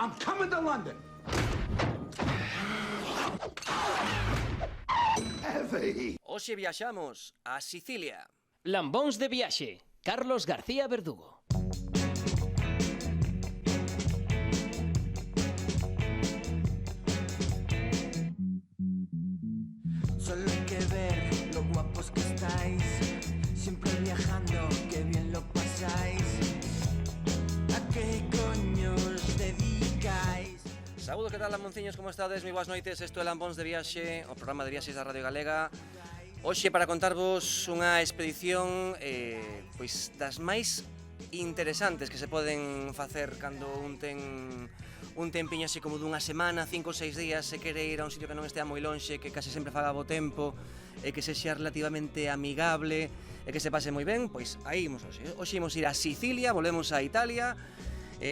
I'm coming to London. Heavy. Hoxe viaxamos a Sicilia. Lambóns de viaxe, Carlos García Verdugo. Solo hay que ver lo guapos que estáis, siempre viajando, qué bien lo pasáis. ¿A qué coño os dedicáis? Saúdo, que tal, lambonciños, como estades? Moi boas noites, isto é Lambóns de Viaxe, o programa de viaxes da Radio Galega. Hoxe para contarvos unha expedición pois das máis interesantes que se poden facer cando un tempiño así como dunha semana, 5 ou 6 días, se quere ir a un sitio que non estea moi lonxe, que case sempre faga bo tempo, e que sexa relativamente amigable, e que se pase moi ben, pois aí imos hoxe. Hoxe imos ir a Sicilia, volvemos a Italia.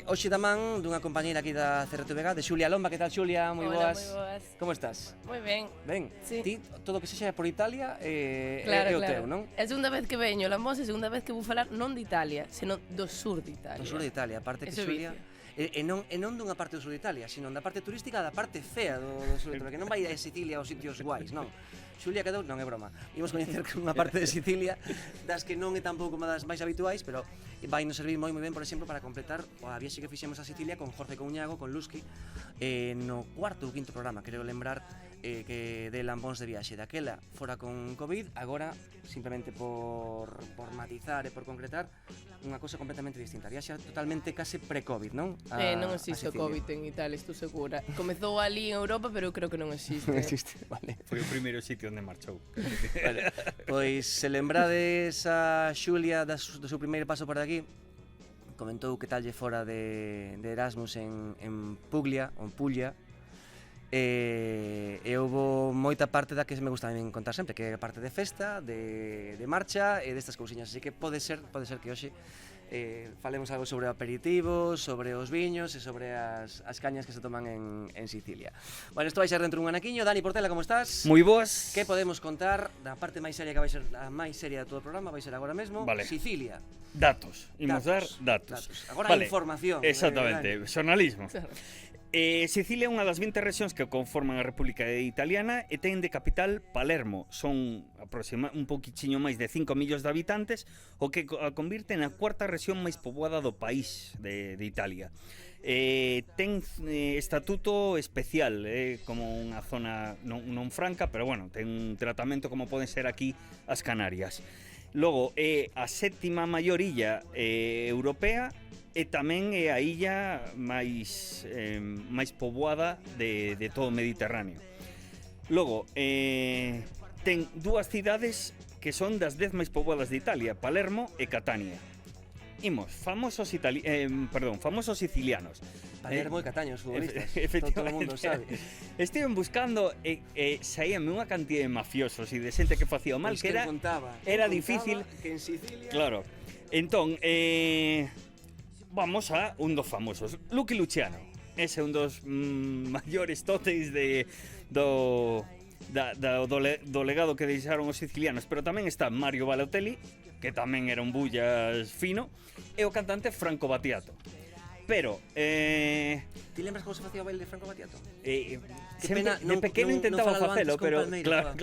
Hoxe tamén dunha compañeira aquí da CRTVG, de Xulia Lomba. Que tal, Xulia? Moi boas. Moi boas. Como estás? Moi ben. Ben, Sí. ti, todo o que sexa por Italia Claro, é o claro. teu, non? É a segunda vez que veño, Lambos, é a segunda vez que vou falar non de Italia, senón do sur de Italia. Do sur de Italia, aparte que Eso Xulia... vicio. E non dunha parte do sur de Italia, sino da parte turística da parte fea do sur de Italia, que non vai a Sicilia aos sitios guais, non. Xulia quedou, non é broma, imos coñecer unha parte de Sicilia das que non é tampouco unha das máis habituais, pero vai nos servir moi ben, por exemplo, para completar a viaxe que fixemos a Sicilia con Jorge Couñago, con Lusky, no cuarto ou quinto programa, creo lembrar, que de Lambóns de Viaxe. Daquela fora con Covid, agora simplemente por matizar e por concretar unha cousa completamente distinta. Viaxe totalmente case pre-Covid, non? Non existe o COVID en Italia, estou segura. Comezou ali en Europa, pero eu creo que non existe. Non existe, vale. Foi o primeiro sitio onde marchou. Vale. Pois se lembrades a Xulia do seu primeiro paso por aquí, comentou que tal lle fora de Erasmus en Puglia, ou en Puglia, e houve moita parte da que me gusta a min contar sempre, que é a parte de festa, de marcha e destas cousiñas, así que pode ser que hoxe falemos algo sobre aperitivos, sobre os viños e sobre as cañas que se toman en Sicilia. Bueno, isto vai ser dentro dun anaquiño. Dani Portela, como estás? Moi boas. Que podemos contar da parte máis seria, que vai ser a máis seria de todo o programa, vai ser agora mesmo, Vale. Sicilia. Datos. Imos dar datos. Agora Vale. información. Exactamente, xornalismo. Claro. Sicilia é unha das 20 rexións que conforman a República Italiana e ten de capital Palermo. Son un pouquichiño máis de 5 millóns de habitantes, o que a convirte na cuarta rexión máis poboada do país de Italia. Ten estatuto especial, como unha zona non franca, pero bueno, ten un tratamento como poden ser aquí as Canarias. Logo, é a sétima maior illa europea e tamén é a illa máis poboada de todo o Mediterráneo. Logo, ten dúas cidades que son das 10 máis poboadas de Italia, Palermo e Catania. Imos, famosos sicilianos. Palermo e Cataño, os futbolistas. Todo o mundo Efectivamente. sabe. Estiven buscando e saíame unha cantidad de mafiosos e de xente que facía o mal, Pois que era contaba difícil. que en Sicilia... Claro. Entón, vamos a un dos famosos, Lucky Luciano. Ese é un dos maiores tóteis do legado que deixaron os sicilianos, pero tamén está Mario Balotelli, que tamén era un bullas fino, e o cantante Franco Battiato. Pero Ti lembras como se facía o baile de Franco Battiato? sempre, de pequeno intentaba facelo, pero claro.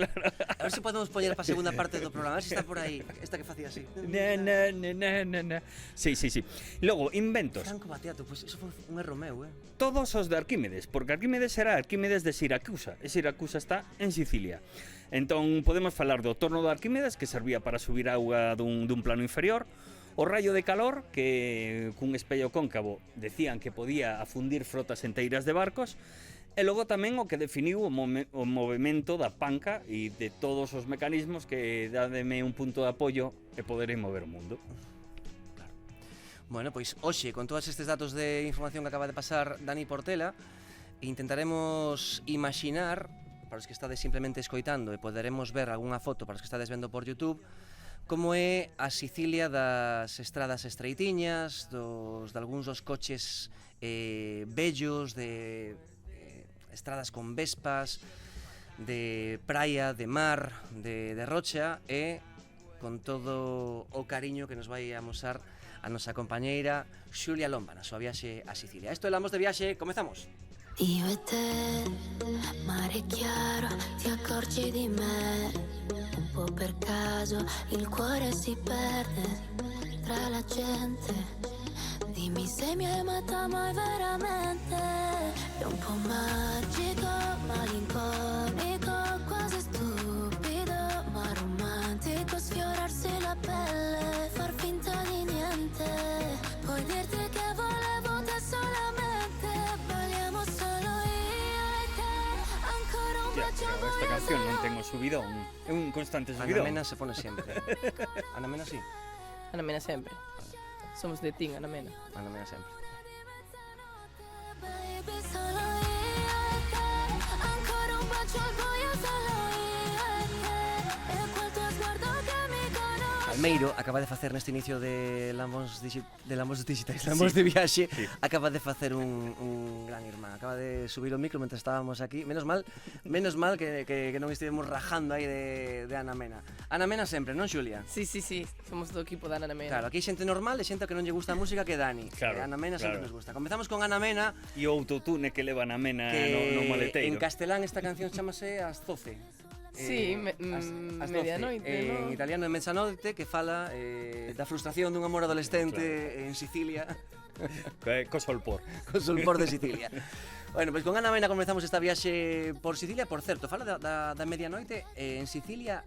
A ver se podemos poñer para a segunda parte do programa, a ver se está por aí esta que facía así. Na. Sí. Logo, inventos. Franco Battiato, pois eso foi un erro meu, Todos os de Arquímedes, porque Arquímedes era Arquímedes de Siracusa, e Siracusa está en Sicilia. Entón podemos falar do torno de Arquímedes, que servía para subir auga dun plano inferior, o rayo de calor, que cun espello cóncavo decían que podía afundir frotas enteiras de barcos, e logo tamén o que definiu o movimento da panca e de todos os mecanismos que dádeme un punto de apoio e poderei mover o mundo. Bueno, pois hoxe, con todos estes datos de información que acaba de pasar Dani Portela, intentaremos imaginar, para os que estades simplemente escoitando, e poderemos ver algunha foto para os que estades vendo por YouTube, como é a Sicilia das estradas estreitiñas, de algúns dos coches bellos, de estradas con vespas, de praia, de mar, de rocha, e con todo o cariño que nos vai amosar a nosa compañeira Xulia Lomba na súa viaxe a Sicilia. Isto é Lambos de Viaxe, comezamos. Io e te, mare chiaro, ti accorgi di me. Un po' per caso il cuore si perde tra la gente. Dimmi se mi hai amata mai veramente. È un po' magico, malinconico, quasi stupido, ma romantico. Sfiorarsi la pelle, far finta di niente. Puoi dirti che volevo te solamente. Balliamo solo io e te. Ancora un bacio Esta voglio canción non solo. ten o subidón. É un constante Ana subidón. Mena se pone sempre. Ana Mena sí. Ana Mena sempre. Somos de Team Ana Mena. Ana Mena sempre. Baby, solo io e te. Ancora un bacio voglio solo io e te. E quel tuo sguardo che mi conosce. Almeiro acaba de facer neste inicio de Lambos Digitais, Lambos de Viaxe, acaba de facer un gran irmán, acaba de subir o micro mentre estábamos aquí, menos mal que non estivemos rajando aí de Ana Mena. Ana Mena sempre, non Xulia? Sí, somos do equipo da Ana Mena. Claro, aquí hai xente normal e xente que non lle gusta a música que Dani. Claro, Ana Mena sempre claro. nos gusta. Comezamos con Ana Mena, E o autotune que leva na mena que no maleteiro. en castelán esta canción chamase As 12. Sí, as 12. medianoite, En ¿no? italiano é mezzanoite, que fala da frustración dun amor adolescente en Sicilia, Co solpor. con Solpor de Sicilia. Bueno, pois con Ana Mena comezamos esta viaxe por Sicilia. Por certo, fala da medianoite en Sicilia.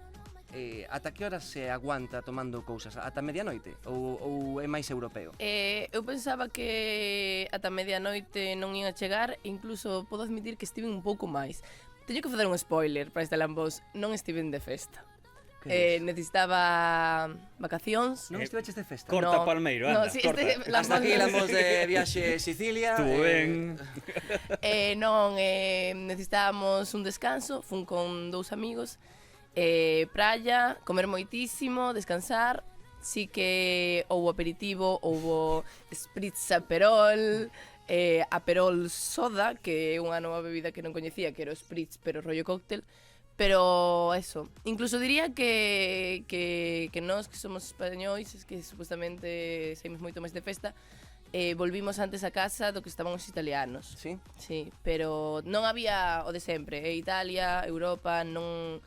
Ata que hora se aguanta tomando cousas? Ata medianoite? Ou é máis europeo? Eu pensaba que ata medianoite non ian a chegar, incluso podo admitir que estiven un pouco máis. Teño que facer un spoiler para este Lambos, non estiven de festa. Que dis? Necesitaba vacacións. Non estiveches de festa? Corta No. Palmeiro, No, anda, sí, corta. Hasta aquí Lambos de Viaxe Sicilia. Estuvo ben. Non, necesitábamos un descanso, fun con dous amigos, praia, comer moitísimo, descansar. Sí que houbo aperitivo, houbo spritz aperol, aperol soda, que é unha nova bebida que non coñecía, que era o spritz, pero rollo cóctel. Pero eso, incluso diría que nós que somos españois, que supostamente saímos moito máis de festa, volvimos antes a casa do que estaban os italianos. Sí? Sí, pero non había o de sempre. Italia, Europa, non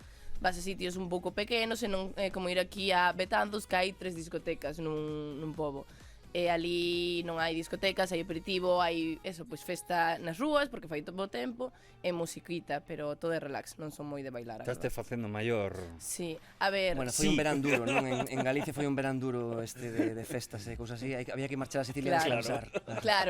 vas a sitios un pouco pequenos e non é como ir aquí a Betanzos, que hai 3 discotecas nun pobo. E ali non hai discotecas, hai aperitivo, hai eso, pois festa nas rúas, porque fai todo o tempo, e musiquita, pero todo é relax, non son moi de bailar, a Estás verdade. facendo maior. Sí, a ver, Bueno, foi un Sí. verán duro, non? En Galicia foi un verán duro de festas e cousas así. Había que marchar a Sicilia a Claro. descansar.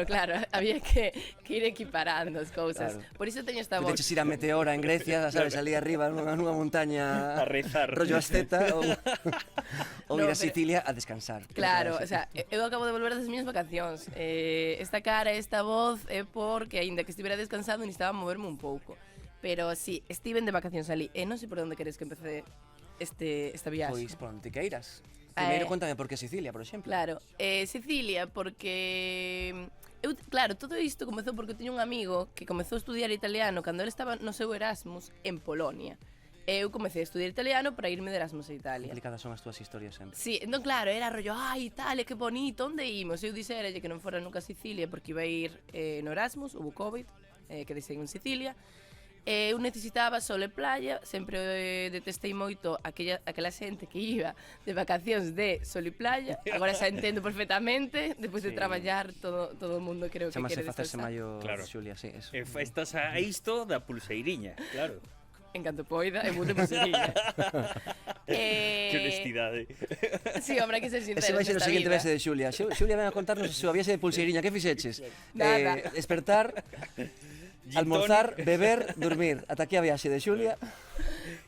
claro, había que ir equiparando as cousas. Claro. Por iso teño esta Te voz. deches ir a Meteora en Grecia, sabes, ali arriba nunha montaña A rezar. rollo asceta ou ir No, a Sicilia a descansar. Claro, o sea, eu acabo de volver das miñas vacacións. Esta cara, esta voz é porque, aínda que estivera descansando, necesitaba moverme un pouco. Pero sí, estiven de vacacións ali. E non sei por onde queres que empece esta viaxe. Pois por onde queiras. Primeiro contame por que Sicilia, por exemplo. Claro, Sicilia, porque... claro, todo isto comezou porque teño un amigo que comezou a estudiar italiano cando ele estaba no seu Erasmus en Polonia. Eu comecei a estudiar italiano para irme de Erasmus a Italia. Complicadas son as túas historias sempre. Sí, entón claro, era rollo, ai, Italia, que bonito, onde imos? Eu dixeralle que non fora nunca a Sicilia porque iba a ir no Erasmus, hubo COVID, que deixei en Sicilia. Eu necesitaba sol e playa, sempre detestei moito aquela xente que iba de vacacións de sol e playa. Agora xa entendo perfectamente, despois de Sí. traballar todo o mundo creo que Chamase quere facerse descansar. maior, Claro. Xulia, sí, eso. Estás a isto da pulseiriña, claro. En canto poida, é moi de posibilidad. Que honestidade. Sí, hombre, hai que ser Ese sincero vai ser o nesta seguinte vida. viaxe de Xulia. Xulia ven a contarnos a súa viaxe de pulseiriña. Que fixeches? Nada. Despertar, Gin almorzar, tonic. beber, dormir. Ata aquí a viaxe de Xulia.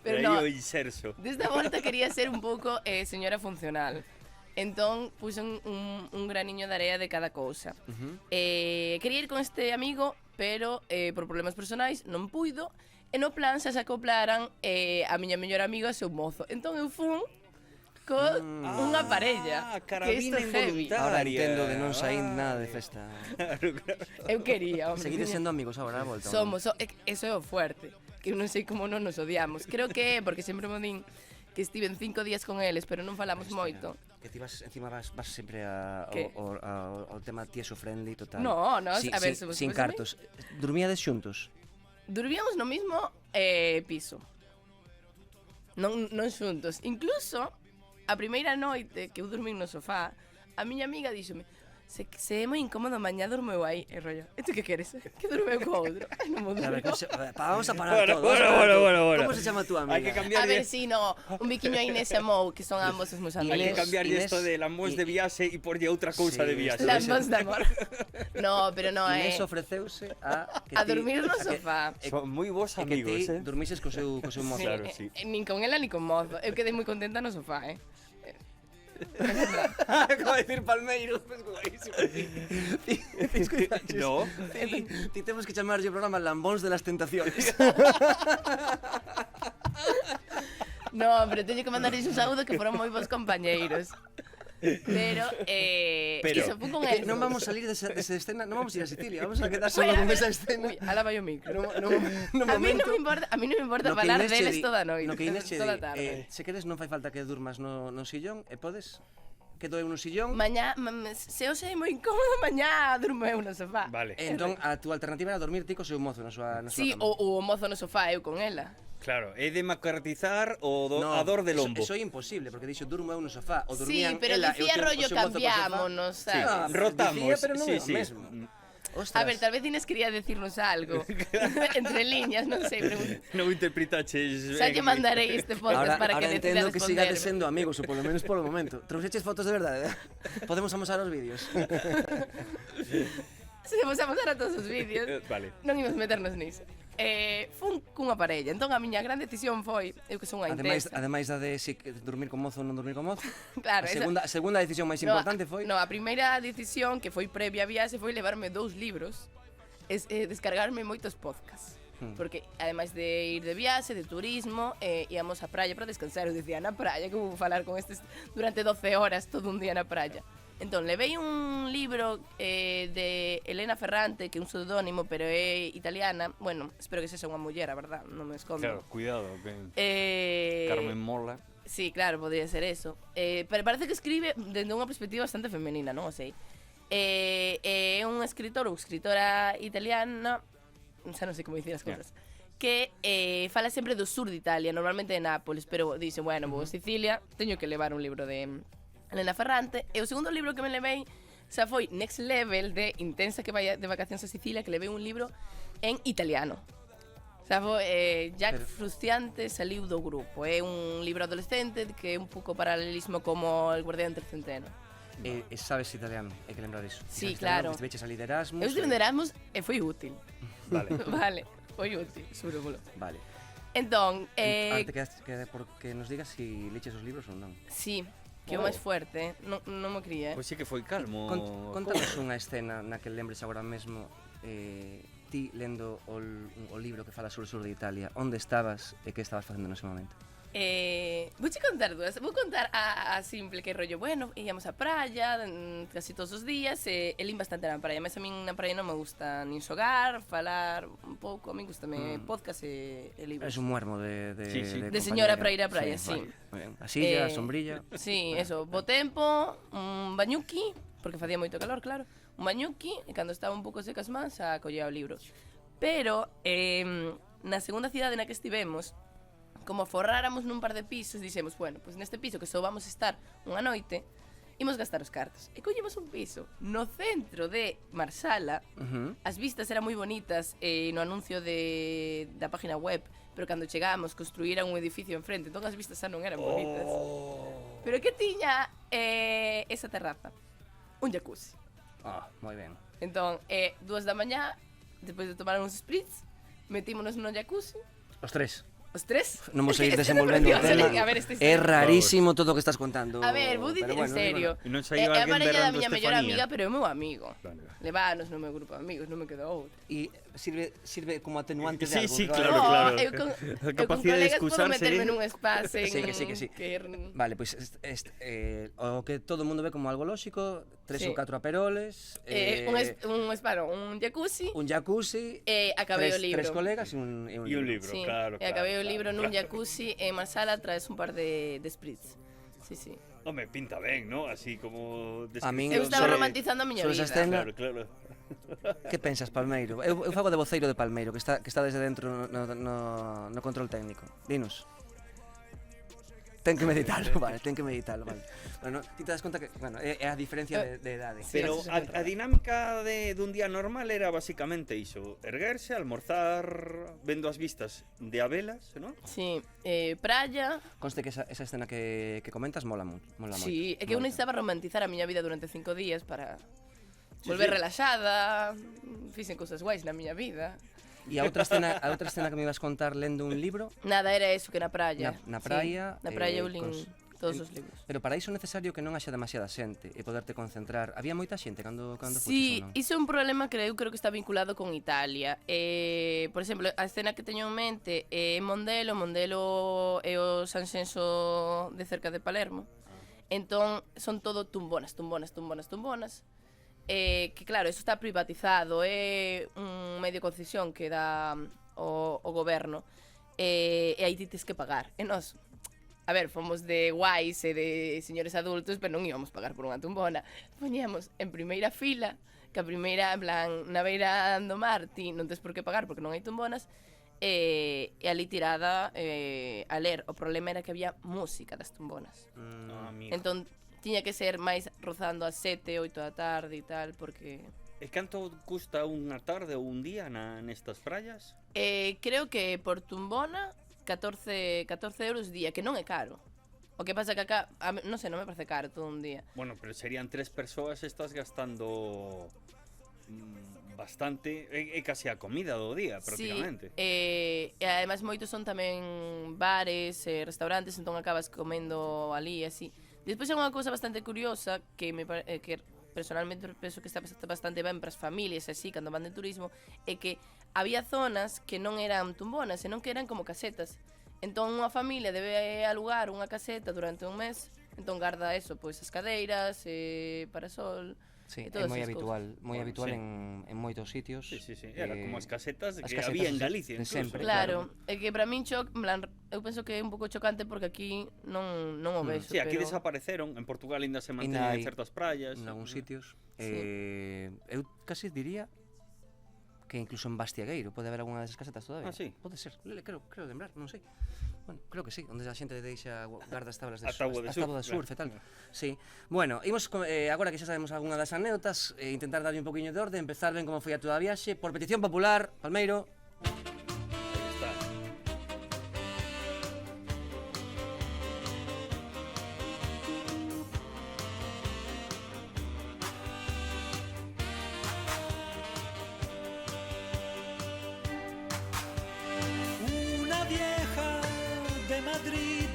Pero E aí no, o inserso. desta volta quería ser un pouco señora funcional. Entón, puse un graniño de area de cada cousa. Quería ir con este amigo, pero por problemas personais non puido. E no plan xa se acoplaran a miña mellor amiga e o seu mozo. Entón eu fun con unha parella. Que isto carabina é heavy. involuntaria. Ahora entendo de non saír nada de festa. Eu quería, hombre. Seguides tiña- sendo amigos agora, a volta. Somos, eso é o fuerte. Que eu non sei como non nos odiamos. Creo que é porque sempre me din que estiven 5 días con eles, pero non falamos moito. que ti vas, encima vas sempre ao Que? tema tieso friendly total. No, a ver, sin cartos. Dormíades xuntos? Dormíamos no mismo piso. Non xuntos. Incluso, a primeira noite que eu dormín no sofá, a miña amiga díxome: se é moi incómodo, mañá dormeu aí. E rollo, e tú que queres? Que dormeu co outro? Ai, non mo A ver, durmeu. vamos a parar todo. Bueno. Como se chama tu amiga? Hai que cambiar A ver, sí, no, un biquiño a Inés e Mou, que son ambos os meus Hai que amigos. cambiarlle Inés- isto de lambóns de viaxe e porlle outra cousa Sí, de viaxe. Las voz de amor. No, pero no, Inés ofreceuse a dormir no sofá. Son moi vos E que amigos, ti dormises co seu mozo. Claro, sí. Nin con ela, nin con mozo. Eu quedei moi contenta no sofá, Acabo de decir Palmeiro, pues guaísimo. No. Ti temos que chamarlle o programa Lambóns de las Tentaciones. No, pero teño que mandarles un saúdo que foron moi bons compañeiros. Pero, iso fun con eles. Non vamos a salir desa escena, non vamos a ir a Sicilia, vamos a quedar solo Bueno, con esa escena. Uy, ala vai o micro. No A mí non me importa No que falar Inés che deles di- toda a noite, No que Inés che toda a di, tarde. se queres non fai falta que durmas no sillón, e podes que doe no sillón. Mañá, se eu sei moi incómodo, mañá durmo eu no sofá. Vale. Entón, a túa alternativa era dormir ti co seu mozo na súa Sí, cama. o mozo no sofá, eu con ela. Claro, é de macartizar a dor de lombo. Eso é imposible, porque dixo durmo eu no sofá, o Sí, dormían pero ela e o dicía seu rollo mozo co sofá. cambiámonos, Sí, sabes? rotamos. Dicía, pero non sí, é o sí. mesmo. Ostras. A ver, tal vez Inés quería decirnos algo. Entre líneas, non sei, pregunto. Non interpretaches. Xa lle mandarei este podcast para que decida entendo que sigades responderme. sendo amigos, ou polo menos polo momento. Trouxeches fotos de verdade? Podemos amosar os vídeos. Se vos a mostrar a todos os vídeos, Vale. non imos meternos niso. Fun cunha parella, entón a miña gran decisión foi, eu que son unha intensa. Ademais da de si dormir con mozo ou non dormir con mozo. Claro, A segunda decisión máis importante foi No, a primeira decisión que foi previa a viaxe foi levarme 2 libros, descargarme moitos podcasts. Porque ademais de ir de viaxe, de turismo, íamos á praia para descansar. Eu dicía, na praia, que vou falar con estes durante 12 horas todo un día na praia. Entón, levei un libro de Elena Ferrante, que é un pseudónimo, pero é italiana. Bueno, espero que sexa unha muller, a verdad, non me escondo. Claro, cuidado. Que... Carmen Carmen Mola. Sí, claro, podría ser eso. Pero parece que escribe desde unha perspectiva bastante femenina, non o sei. É un escritor ou escritora italiana, xa non sei como dicir as cousas, que fala sempre do sur de Italia, normalmente de Nápoles, pero dice, bueno, vou a Sicilia, teño que levar un libro de Elena Ferrante. E o segundo libro que me levei xa foi Next Level, de Intensa que vai de vacacións a Sicilia, que levei un libro en italiano. Xa foi Jack Frusciante saliu do grupo. É un libro adolescente que é un pouco paralelismo como El guardián del centeno. e sabes italiano, hai que lembrar iso. Sí, Sabes claro. italiano, que veches ali de Erasmus. Eu estive en Erasmus e foi útil. Vale. Vale, foi útil, xúromolo. Vale. Entón, Ahora te queda porque nos digas si leches os libros ou non. sí, que é o máis fuerte, non me cría, Pois sí que foi calmo. Contanos unha escena na que lembres agora mesmo ti lendo o libro que fala sobre o sur de Italia. Onde estabas e que estabas facendo nese momento? Vouche contar dúas. Vou contar a simple, que rollo, bueno, íamos á praia casi todos os días, e lín bastante na praia, mas a min na praia non me gusta nin xogar, falar un pouco, a min gustame podcast e libros. Es un muermo de Sí, sí. De señora para ir á praia, sí. Vale, moi ben. A silla, a sombrilla. Sí, eso, bo tempo, un bañuki, porque facía moito calor, claro, un bañuki, e cando estaba un pouco secas más, a collía o libro. Pero, na segunda cidade na que estivemos, como forráramos nun par de pisos, dixemos, bueno, pois neste piso que só vamos estar unha noite, imos gastar os cartos. E collemos un piso no centro de Marsala. As vistas eran moi bonitas no anuncio da página web, pero cando chegamos construíran un edificio enfrente, entón as vistas xa non eran bonitas. Pero que tiña esa terraza? Un jacuzzi. Moi ben. Entón, 2 da mañá, despois de tomar uns spritz, metímonos no jacuzzi, Os tres. os tres. Non vos Es que seguir este desenvolvendo o me pareció, tema. a ver, este É rarísimo todo o que estás contando. A ver, vou dicir pero en bueno, serio. E non É saiu a alguén parella da berrando miña mellor Estefanía. amiga, pero é o meu amigo. Vale, vale. Levános no meu grupo de amigos, non me quedou outra. E sirve como atenuante de Sí, algo. sí, que claro, No, claro. eu con A colegas capacidade de podo excusarse. meterme nun espacio Sí, que sí. Vale, pois o que todo o mundo ve como algo lóxico, 3 Sí. ou 4 aperoles, un jacuzzi, un jacuzzi, acabei o libro. 3 colegas e un E un libro, claro. E acabei o libro nun jacuzzi e en Marsala traes un par de spritz. Sí, sí. Home, pinta ben, ¿no? Así como... A min Eu estaba sobre- romantizando a miña sobre esa vida. escena, Claro. que pensas, Palmeiro? Eu fago de voceiro de Palmeiro, que está desde dentro no control técnico. Dinos. Ten que meditalo, vale, vale. Bueno, ti te das conta que, bueno, é a diferencia de idade. Sí, Pero eso a dinámica dun día normal era basicamente iso, erguerse, almorzar, vendo as vistas de Abelas, ¿no? Sí, praia. Conste que esa escena que comentas mola moito. Sí, é que eu moito. necesitaba romantizar a miña vida durante 5 días para Sí, volver sí. relaxada, fixen cousas guais na miña vida. E a outra escena que me ibas contar lendo un libro, Nada, era eso, que na praia. Na praia, Sí, na praia eu lin todos os cos- libros. pero para iso é necesario que non haxa demasiada xente e poderte concentrar. Había moita xente cando Sí, fuches ou non? iso é un problema que eu creo que está vinculado con Italia. Por exemplo, a escena que teño en mente é Mondelo é o San Xenxo de cerca de Palermo. Entón, son todo tumbonas. Que claro, eso está privatizado, é un medio de concesión que dá o goberno, e aí ti tes que pagar. E nós, a ver, fomos de guais e de señores adultos, pero non íbamos pagar por unha tumbona. Poñíamos en primeira fila, que a primeira, en plan, na beira do mar, ti non tes por que pagar porque non hai tumbonas, e ali tirada a ler. O problema era que había música das tumbonas. No, amigo. Entón, tiña que ser máis rozando as 7, 8 da tarde e tal, porque... E canto custa unha tarde ou un día nestas praias? Creo que por tumbona 14 euros día, que non é caro. O que pasa que acá, non sei, non me parece caro todo un día. Bueno, pero serían 3 persoas, estás gastando bastante, é casi a comida do día, prácticamente. Sí, e ademais moitos son tamén bares, restaurantes, entón acabas comendo ali e así. Despois é unha cousa bastante curiosa que que personalmente penso que está bastante ben para as familias así, cando van de turismo, é que había zonas que non eran tumbonas, senón que eran como casetas. Entón unha familia debe alugar unha caseta durante un mes, entón garda eso, pois as cadeiras, parasol. Sí, e é todas moi esas habitual, Bueno, sí. en moitos sitios. Sí. Era como as casetas as que casetas había en de Galicia, incluso. sempre. Claro, é que para min en plan, eu penso que é un pouco chocante porque aquí non o vexo, Sí, aquí pero... desapareceron, en Portugal ainda se Ainda manteñen hai en certas praias. En algúns sitios. Sí. Eu casi diría que incluso en Bastiagueiro pode haber algunha desas casetas todavía. Ah, sí? Pode ser, creo lembrar, non sei. Bueno, creo que sí, onde a xente deixa garda as tablas de A táboa de surf, de surf e tal. claro. Sí. Bueno, imos agora que xa sabemos algunha das anécdotas, intentar darlle un poquinho de orde, empezar ben como foi a túa viaxe, por petición popular, Palmeiro. Aí está. Una vieja de Madrid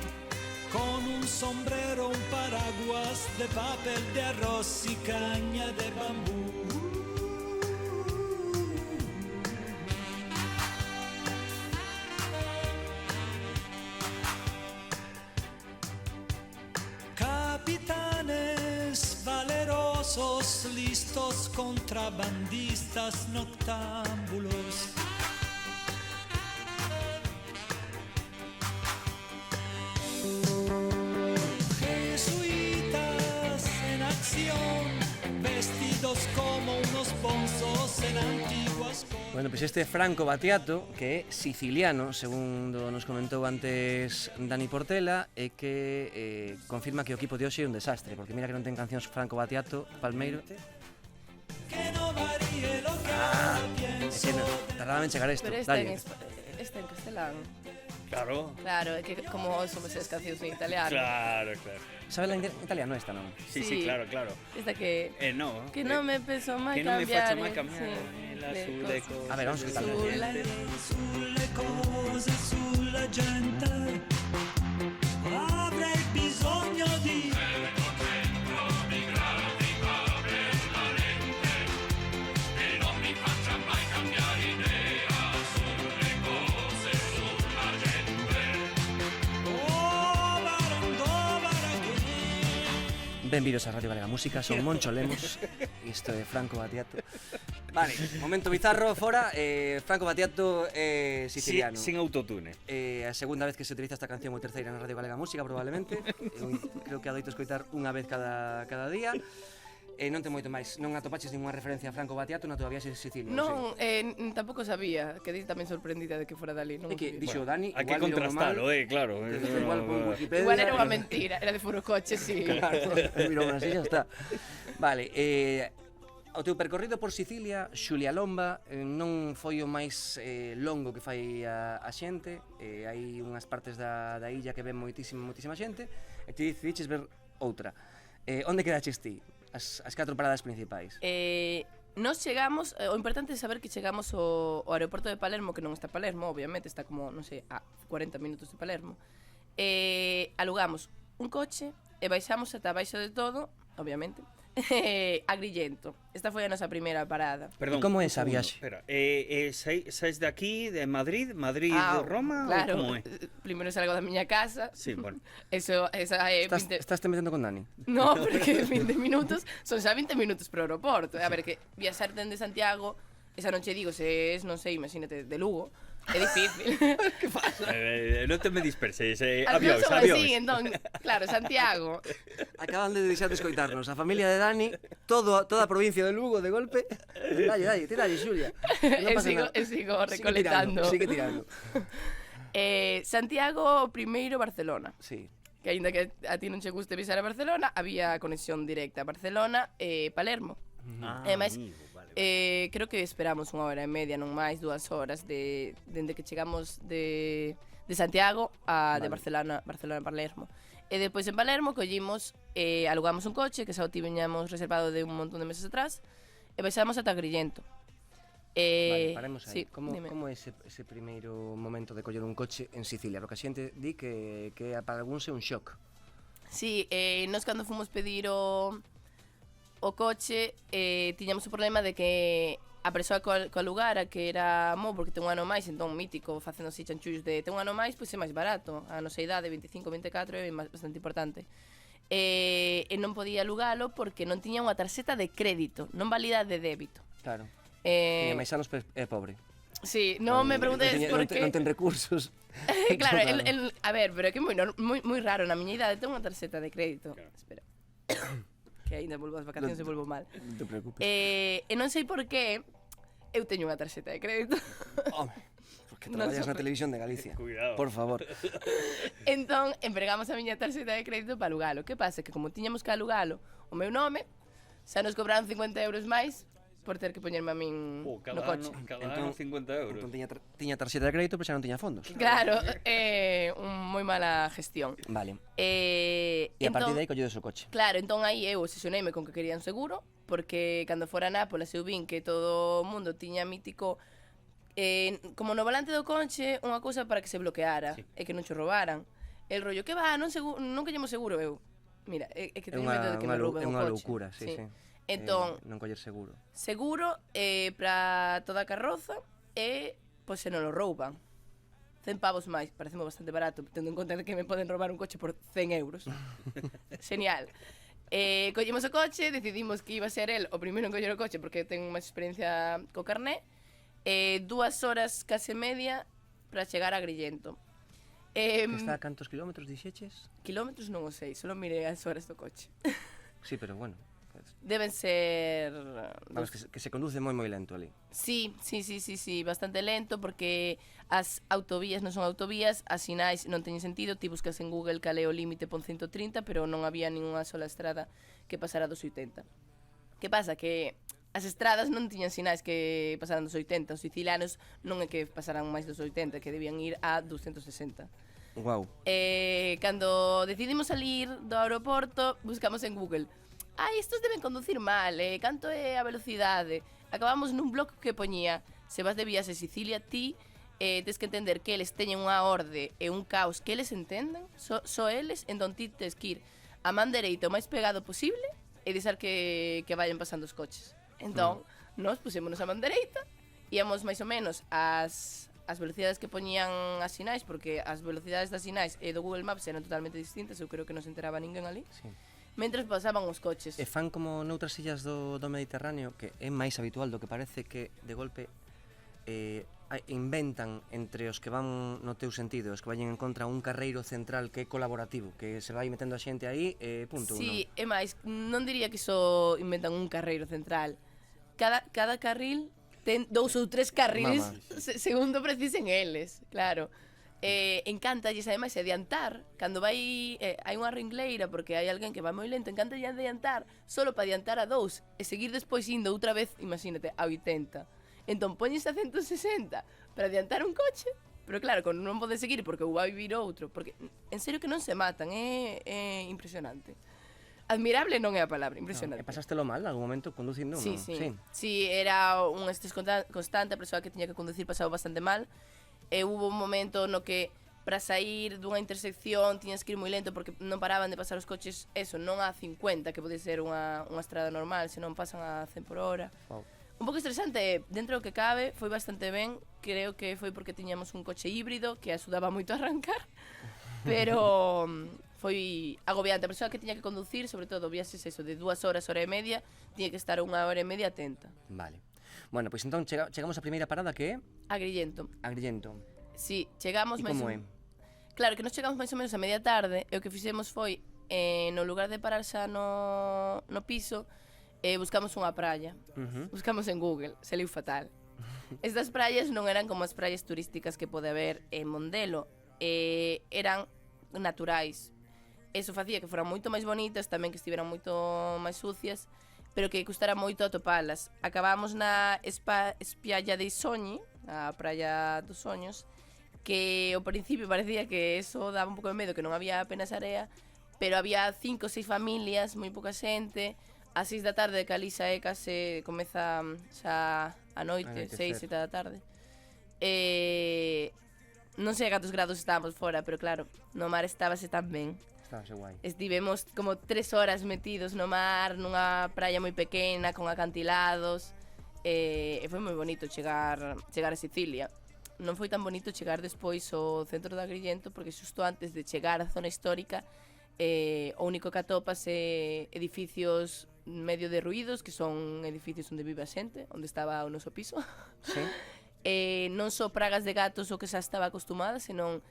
con un sombrero, un paraguas de papel de arroz y caña de bambú. Capitanes valerosos, listos contrabandistas noctámbulos. Jesuitas en acción, vestidos como unos bonzos en antiguas cortes. Bueno, pois este Franco Battiato, que é siciliano, segundo nos comentou antes Dani Portela, e que confirma que o equipo de hoxe é un desastre, porque mira que non ten cancións Franco Battiato, Palmeiro. Que no varíe lo que É pienso. que tardaba en chegar isto. Pero Dalle. este en castelán. Claro. Claro, é que como somos as cancións en italiano. Claro. Sabe la italiano esta, non? Sí, Sí. claro. Esta que... No. Que non me penso mai que non me faccia cambiare. mai cambiare sí, la le sulle cose. cose. A ver, vamos a quitarle. Sulla Sulle cose, sulla gente. Avrei bisogno di Benvidos a Radio Galega Música, son Moncho Lemos, isto é Franco Battiato. Vale, momento bizarro fora. Franco Battiato siciliano. Sin autotune. A segunda vez que se utiliza esta canción ou terceira na Radio Galega Música, probablemente. Eu creo que adoito escoitar unha vez cada día. Non ten moito máis. Non atopaches ninguna referencia a Franco Battiato na tua viaxe a Sicilia? Non, tampouco sabía, quedei tamén sorprendida de que fora dali. Non É que o sabía. dixo Dani, Hai que contrastalo, claro. Igual por Wikipedia. Igual era unha mentira, era de furo coche, sí. Claro, mirou así, xa está. Vale, o teu percorrido por Sicilia, Xulia Lomba, non foi o máis longo que fai a xente. Hai unhas partes da illa que ven moitísima xente, e ti decidiches ver outra. Onde quedaches ti? As 4 paradas principais. Nos chegamos, o importante é saber que chegamos ao aeroporto de Palermo, que non está Palermo, obviamente, está como, non sei, a 40 minutos de Palermo. Alugamos un coche e baixamos ata baixo de todo, obviamente, a Grillento. Esta foi a nosa primeira parada. Perdón, Como é un esa segundo, viaxe? Espera, saís de aquí, de Madrid, Roma, claro, ou como é? Primeiro salgo da miña casa. Sí, bueno. Esa é 20... Estás te metendo con Dani? No, porque 20 minutos son xa 20 minutos pro aeroporto. A ver, que viaxar dende Santiago, esa non che digo, se es, non sei, imagínate, de Lugo, é difícil. Que pasa? Non te me disperses, As avións, son avións. así, entón, claro, Santiago. Acaban de deixar de escoitarnos a familia de Dani, toda a provincia de Lugo de golpe. Tiralle, Xulia. Non pasa nada. sigo recolectando. Sigue tirando. Santiago primeiro Barcelona. Sí. Que aínda que a ti non che guste visar a Barcelona, había conexión directa a Barcelona e Palermo. Ademais, creo que esperamos 1 hora e media, non máis, 2 horas dende que chegamos de Santiago a de Barcelona a Palermo. E depois en Palermo collimos, alugamos un coche que xa o tiñamos reservado de un montón de meses atrás e baixamos ata Grillento. Vale, paremos aí. Sí, Como é dime. ese primeiro momento de coller un coche en Sicilia? Porque a xente di que para algúns é un shock. Sí, nós cando fomos pedir o coche tiñamos o problema de que a persoa que alugara, que era Mo, porque ten un ano máis, entón mítico, facendo así chanchullos de ten un ano máis, pois é máis barato, a nosa idade, 25, 24, é bastante importante. E non podía alugalo porque non tiña unha tarxeta de crédito, non válida de débito. Claro. Tiña máis anos é pobre. Sí, non me preguntes por que... Non ten recursos. Claro, a ver, pero é que é moi raro, na miña idade ten unha tarxeta de crédito. Claro. Espera. Que aínda volvo as vacacións e volvo mal. Non te preocupes. E non sei por que eu teño unha tarxeta de crédito. Home, porque traballas na televisión de Galicia. Cuidado. Por favor. Entón, empregamos a miña tarxeta de crédito para alugalo. Que pasa? Que como tiñamos que alugalo o meu nome, xa nos cobraron 50 euros máis por ter que poñerme a min no coche. Cada ano 50 euros. Entón tiña tarxeta de crédito, pero xa non tiña fondos. Claro, moi mala gestión. Vale. E a partir de aí colledes o coche. Claro, entón aí eu obsesioneime con que quería un seguro, porque cando fora a Nápoles eu vin que todo o mundo tiña mítico como no volante do coche unha cousa para que se bloqueara e que non cho roubaran. El rollo, que va, non collemos seguro eu. Mira, é que teño medo de que me rouben o coche. É unha loucura, sí. Entón, non coller seguro. Seguro para toda a carroza e pois se non lo rouban. 100 pavos máis, pareceme bastante barato, tendo en conta que me poden roubar un coche por 100 euros. Genial. Collemos o coche, decidimos que iba a ser el o primeiro en coller o coche porque ten máis experiencia co carné. 2 horas case media para chegar a Grillento. Que está a cantos kilómetros dixeches? Kilómetros non o sei, solo mirei as horas do coche. Sí, pero bueno. Deben ser... Vamos, que se conduce moi lento ali. Sí, bastante lento porque as autovías non son autovías, as sinais non teñen sentido, ti buscas en Google cal é o límite pon 130, pero non había ninguna sola estrada que pasara dos 80. Que pasa? Que as estradas non tiñan sinais que pasaran dos 80, os sicilianos non é que pasaran máis dos 80, que debían ir a 260. Guau. Cando decidimos salir do aeroporto, buscamos en Google estos deben conducir mal, canto é a velocidade. Acabamos nun blog que poñía se vas de viaxe a Sicilia, ti tes que entender que eles teñen unha orde e un caos que eles entenden, só eles, entón ti tes que ir a man dereita o máis pegado posible e deixar que vayan pasando os coches. Entón, nós pusémonos a man dereita, íamos máis ou menos as velocidades que poñían as sinais, porque as velocidades das sinais e do Google Maps eran totalmente distintas, eu creo que non se enteraba ninguén ali. Sí. mentres pasaban os coches. E fan como noutras illas do Mediterráneo, que é máis habitual do que parece, que de golpe inventan entre os que van no teu sentido, os que vayan en contra, un carreiro central que é colaborativo, que se vai metendo a xente aí e punto. Sí, é máis, non diría que só inventan un carreiro central. Cada carril ten 2 ou 3 carriles segundo precisen eles, claro. Encántalles ademais adiantar cando vai hai unha ringleira porque hai alguén que vai moi lento, encántalle adiantar solo para adiantar a 2 e seguir despois indo outra vez, imagínate, a 80. Entón poñes a 160 para adiantar un coche, pero claro, non pode seguir porque vai vir outro, porque en serio que non se matan, é impresionante. Admirable non é a palabra, impresionante. E pasástelo mal algún momento conducindo? Sí, no? sí. Sí, era un estrés constante, a persoa que tiña que conducir pasaba bastante mal. E hubo un momento no que para sair dunha intersección tiñas que ir moi lento porque non paraban de pasar os coches, eso, non a 50, que pode ser unha estrada normal, senón pasan a 100 por hora. Wow. Un pouco estresante, dentro do que cabe, foi bastante ben. Creo que foi porque tiñamos un coche híbrido que axudaba moito a arrancar, pero foi agobiante. A persoa que tiña que conducir, sobre todo viaxes eso, de 2 horas, hora e media, tiña que estar 1 hora e media atenta. Vale. Bueno, pois entón chegamos á primeira parada que é Agrillento. Agrillento. Sí, chegamos E máis como ou- é? Claro, que nos chegamos máis ou menos a media tarde e o que fixemos foi, no lugar de parar xa no piso, buscamos unha praia. Buscamos en Google, saliu fatal. Estas praias non eran como as praias turísticas que pode haber en Mondelo, eran naturais. Eso facía que foran moito máis bonitas, tamén que estiveran moito máis sucias, pero que custara moito atopalas. Acabamos na Espialla de Isoñi, a praia dos Soños, que ao principio parecía que eso daba un pouco de medo, que non había apenas area, pero había 5 ou 6 familias, moi pouca xente. A 6 da tarde, que ali xa é case comeza xa a noite, 6, 7 da tarde. Non sei a cantos grados estábamos fora, pero claro, no mar estábase tan ben. Estábase guai. Estivemos como 3 horas metidos no mar, nunha praia moi pequena, con acantilados, e foi moi bonito chegar a Sicilia. Non foi tan bonito chegar despois ao centro de Agrillento, porque xusto antes de chegar á zona histórica, o único que atopas é edificios medio derruídos, que son edificios onde vive a xente, onde estaba o noso piso. Sí. Non só pragas de gatos o que xa estaba acostumada, senón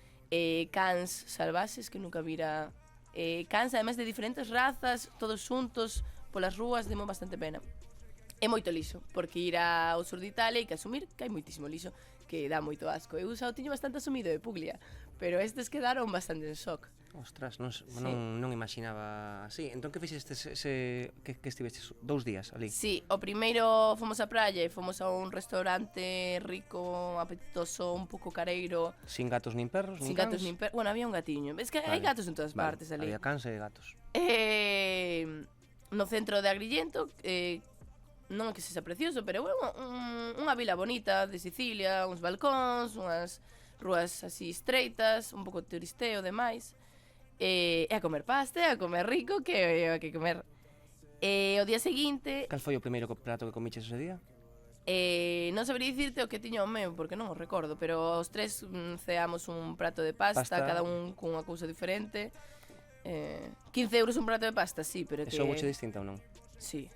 cans salvaxes que nunca vira. Cans, ademais de diferentes razas, todos xuntos, polas rúas, demo bastante pena. É moito lixo, porque ir ao sur de Italia hai que asumir que hai moitísimo lixo, que dá moito asco. Eu xa o tiño bastante asumido de Puglia, pero estes quedaron bastante en shock. Ostras, non imaginaba así. Entón que fixestes que estivestes 2 días ali? Sí, o primeiro fomos á praia e fomos a un restaurante rico, apetitoso, un pouco careiro. Sin gatos nin perros, Sin nin gatos cans? nin perros. Bueno, había un gatiño. Es que hai Vale. gatos en todas partes ali. Había cans e gatos. No centro de Agrillento, non é que sexa precioso, pero é unha vila bonita de Sicilia, uns balcóns, unhas rúas así estreitas, un pouco de turisteo demais. E a comer pasta, a comer rico, que hai que comer. O día seguinte, Cal foi o primeiro prato que comiches ese día? non sabería dicirte o que tiña o meu, porque non o recordo, pero os tres ceamos un prato de pasta, cada un con unha cousa diferente. 15 euros un prato de pasta, sí, pero que... Eso vouche distinta ou non? Sí.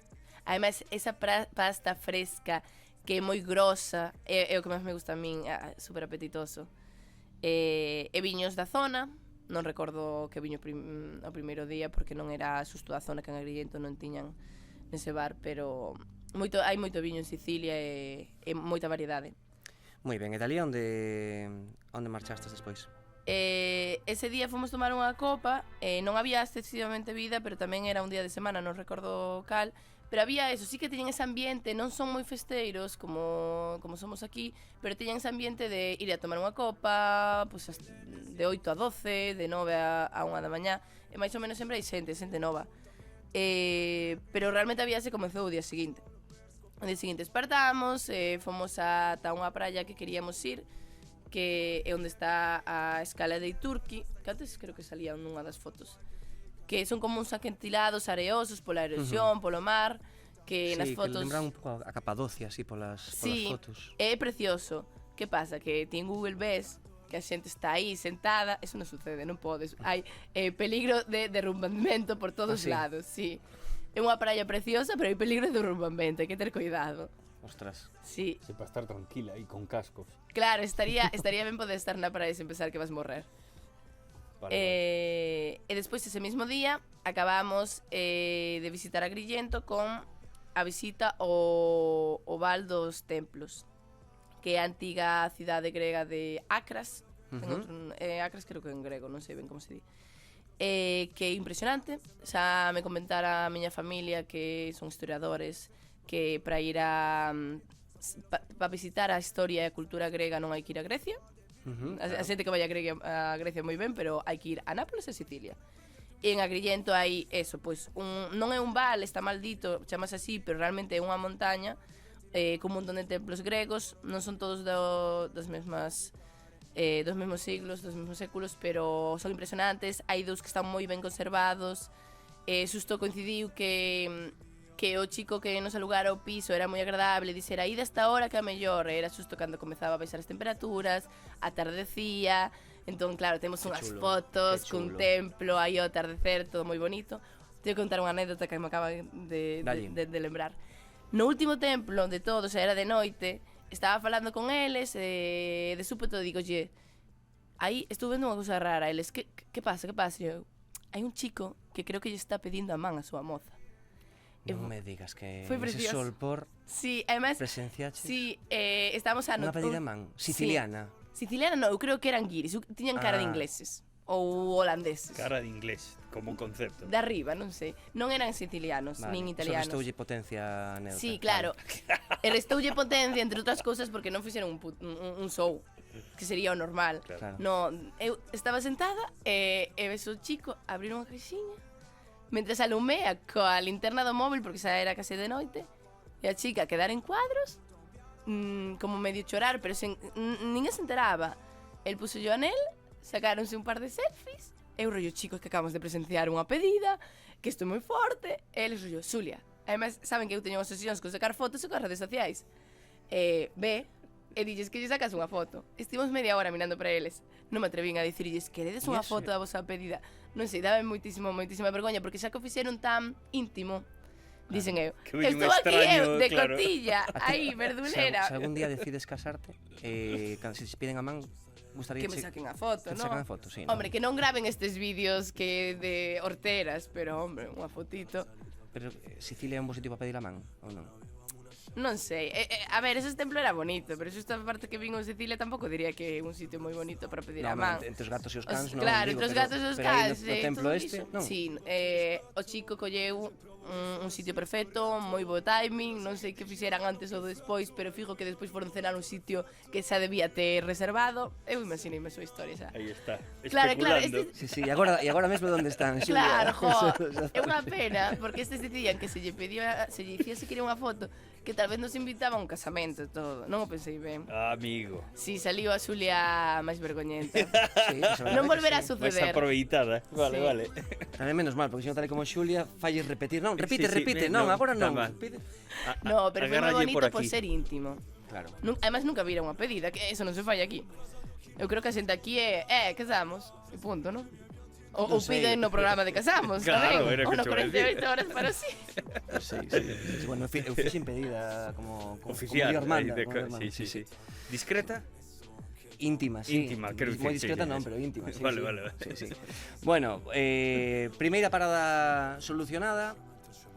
Ademais, esa pasta fresca, que é moi grosa, é o que máis me gusta a min, super apetitoso. E viños da zona, non recordo que viño o primeiro día, porque non era xusto a zona que en Agrillento non tiñan nese bar, pero hai moito viño en Sicilia e moita variedade. Moi ben, e dali onde marchastes despois? Ese día fomos tomar unha copa, non había excesivamente vida, pero tamén era un día de semana, non recordo cal, pero había eso, sí que teñen ese ambiente, non son moi festeiros como somos aquí, pero teñen ese ambiente de ir a tomar unha copa, pues, de 8 a 12, de 9 a 1 da mañá, e máis ou menos sempre hai xente nova. Pero realmente había se comezou o día seguinte. O día seguinte despertamos, fomos ata unha praia que queríamos ir, que é onde está a escala de Iturqui, que antes creo que salía nunha das fotos, que son como uns acantilados areosos pola erosión, polo mar, que nas fotos... que lembran un pouco a Capadocia, así, polas fotos. É precioso. Que pasa? Que ti en Google ves que a xente está aí sentada, eso non sucede, non podes. Hai peligro de derrumbamento por todos sí? lados, sí. É unha praia preciosa, pero hai peligro de derrumbamento, hai que ter cuidado. Ostras. Sí, Se para estar tranquila aí con cascos. claro, estaría ben poder estar na praia sen pensar que vas morrer. E despois ese mismo día acabamos de visitar a Agrillento con a visita ao Val dos Templos, que é a antiga cidade grega de Acras. Acras creo que en grego, non sei ben como se di. Que é impresionante. Xa me comentara a miña familia, que son historiadores, que para ir a visitar a historia e a cultura grega non hai que ir a Grecia. A xente que vai a Grecia moi ben, pero hai que ir a Nápoles e Sicilia. E en Agrillento hai eso, pois non é un val, está mal dito, chamas así, pero realmente é unha montaña con un montón de templos gregos. Non son todos dos mesmos siglos, dos mesmos séculos, pero son impresionantes. Hai dous que están moi ben conservados. Xusto coincidiu que o chico que nos alugara o piso era moi agradable, dixera, ida esta hora que a mellor, era xusto cando comezaba a baixar as temperaturas, atardecía. Entón, claro, temos unhas fotos cun templo aí ao atardecer, todo moi bonito. Teño que contar unha anécdota que me acaba de lembrar. No último templo de todos, era de noite, estaba falando con eles e de súpeto digolle, aí estuve vendo unha cousa rara, eles, que pasa? Eu, hai un chico que creo que lle está pedindo a man a súa moza. Non me digas que foi ese precioso. solpor Sí, además, presenciaches sí, estábamos a unha pedida man siciliana. Sí. Siciliana non, eu creo que eran guiris, tiñan cara de ingleses ou holandeses. Cara de inglés, como concepto. De arriba, non sei. Non eran sicilianos, nin italianos. Só restoulle potencia a anécdota. Sí, claro. E restoulle potencia, entre outras cousas, porque non fixeron un show, que sería o normal. Claro. No, eu estaba sentada e ves o chico abrir unha caixinha, mentres alumea coa linterna do móvil, porque xa era case de noite, e a chica quedar en cuadros, como medio chorar, pero ninguén se enteraba. El puso yo anel, sacáronse un par de selfies, e eu rollo, chicos, que acabamos de presenciar unha pedida, que isto é moi forte, e eles rollo, Xulia. Además, saben que eu teño unhas sesións con sacar fotos e con as redes sociais. Ve, e dilles que lle sacas unha foto. Estivemos media hora mirando para eles. Non me atrevín a dicirlles, queredes unha foto da vosa pedida? Non sei, daba moitísima vergoña, porque xa que o fixeron tan íntimo, dicen eu, estou aquí eu, de cotilla, aí, verdulera. Se algún día decides casarte, cando se piden a man, gustaría que me saquen a foto, que non? saquen a foto, sí. Hombre, que non graven estes vídeos que de horteras, pero, hombre, unha fotito. Pero Sicilia é un bo sitio para pedir a man, ou non? Non sei, a ver, ese templo era bonito, pero esta parte que vin en Sicilia tampouco diría que é un sitio moi bonito para pedir a man. Entre os gatos e os cans, non? Claro, entre os gatos e os cans, no templo este, non? Sí, o chico colleu un sitio perfecto, moi bo timing, non sei que fixeran antes ou despois, pero fijo que despois foron cenar un sitio que xa debía ter reservado. Eu imaginei a súa historia xa. Aí está, claro, especulando. Sí, e agora mesmo onde están, Claro, Xulia? é unha pena, porque estes dicían que se lle pedía, se lle dicía se quería unha foto, que tal vez nos invitaba a un casamento e todo. Non o pensei ben. Amigo. Si, saliu a Xulia máis vergoñenta. Sí, Non volverá a Máis suceder. aproveitada. Vale, Sí. vale. Tamén menos mal, porque se non tal como Xulia, falles repetir. Non, repite, Sí, non, non, agora non. está mal. Repite. No, pero foi moi Agárralle bonito por aquí. ser íntimo. Claro. Además nunca vira unha pedida, que eso non se fai aquí. Eu creo que a xente aquí casamos, e punto, non? Ou sei. piden no programa de casamos, Claro, tamén. era Ou que no te iba a decir. 48 horas para sí. Sí. Bueno, eu fixen pedida como Oficial. Dios manda, aí de como Dios manda. sí. Discreta? Íntima, sí. Íntima, creo que moi sí, discreta sí, non, sí. pero íntima, sí. Vale, sí. vale. Sí. Bueno, primeira parada solucionada,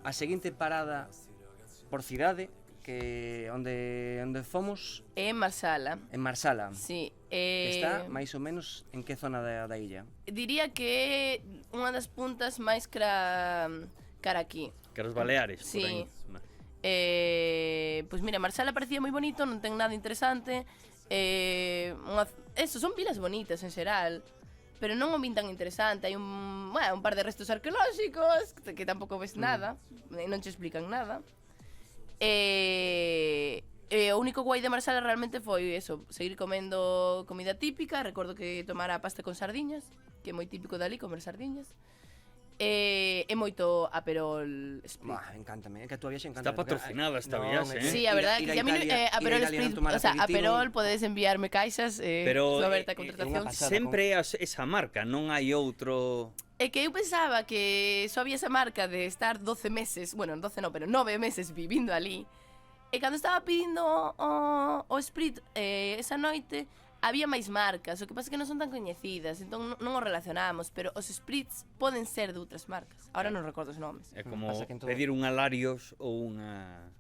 a seguinte parada por cidade, que onde fomos É en Marsala. en Marsala. Sí. Está máis ou menos en que zona da illa? Diría que é unha das puntas máis cara aquí. Que os Baleares, Sí. por aí. Pois mira, Marsala parecía moi bonito, non ten nada interesante. Eso, son vilas bonitas en xeral, pero non o vin tan interesante. Hai un par de restos arqueolóxicos que tampouco ves nada, non che explican nada. O único guai de Marsala realmente foi eso, seguir comendo comida típica. Recordo que tomara pasta con sardiñas, que é moi típico dali comer sardiñas. É moito Aperol Spritz. Buah, encántame, é que a tua viaxe encanta. Está patrocinada esta viaxe, Sí, a verdade é que a mí Aperol Spritz, o sea, Aperol podedes enviarme caixas, Pero estou aberta a unha contratación. pasada. sempre é esa marca, non hai outro... É que eu pensaba que só había esa marca de estar 12 meses, bueno, 12 non, pero 9 meses vivindo ali. E cando estaba pedindo o Spritz esa noite, había máis marcas, o que pasa é que non son tan coñecidas, entón non os relacionamos, pero os Spritz poden ser de outras marcas. Ahora non recordo os nomes. É como Pasa que en todo- pedir un Alarios ou unha...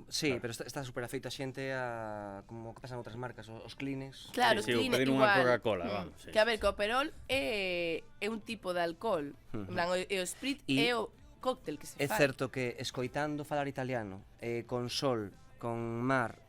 Sí, pero está super afeito a xente a como que pasan outras marcas, os Kleenex. Claro, Sí, os ou Kleenex pedir unha igual. Coca-Cola, vamos, sí, Que a ver, que o Aperol é un tipo de alcohol. En plan, o Spritz E é o cóctel que se É fai. certo que escoitando falar italiano, con sol, con mar,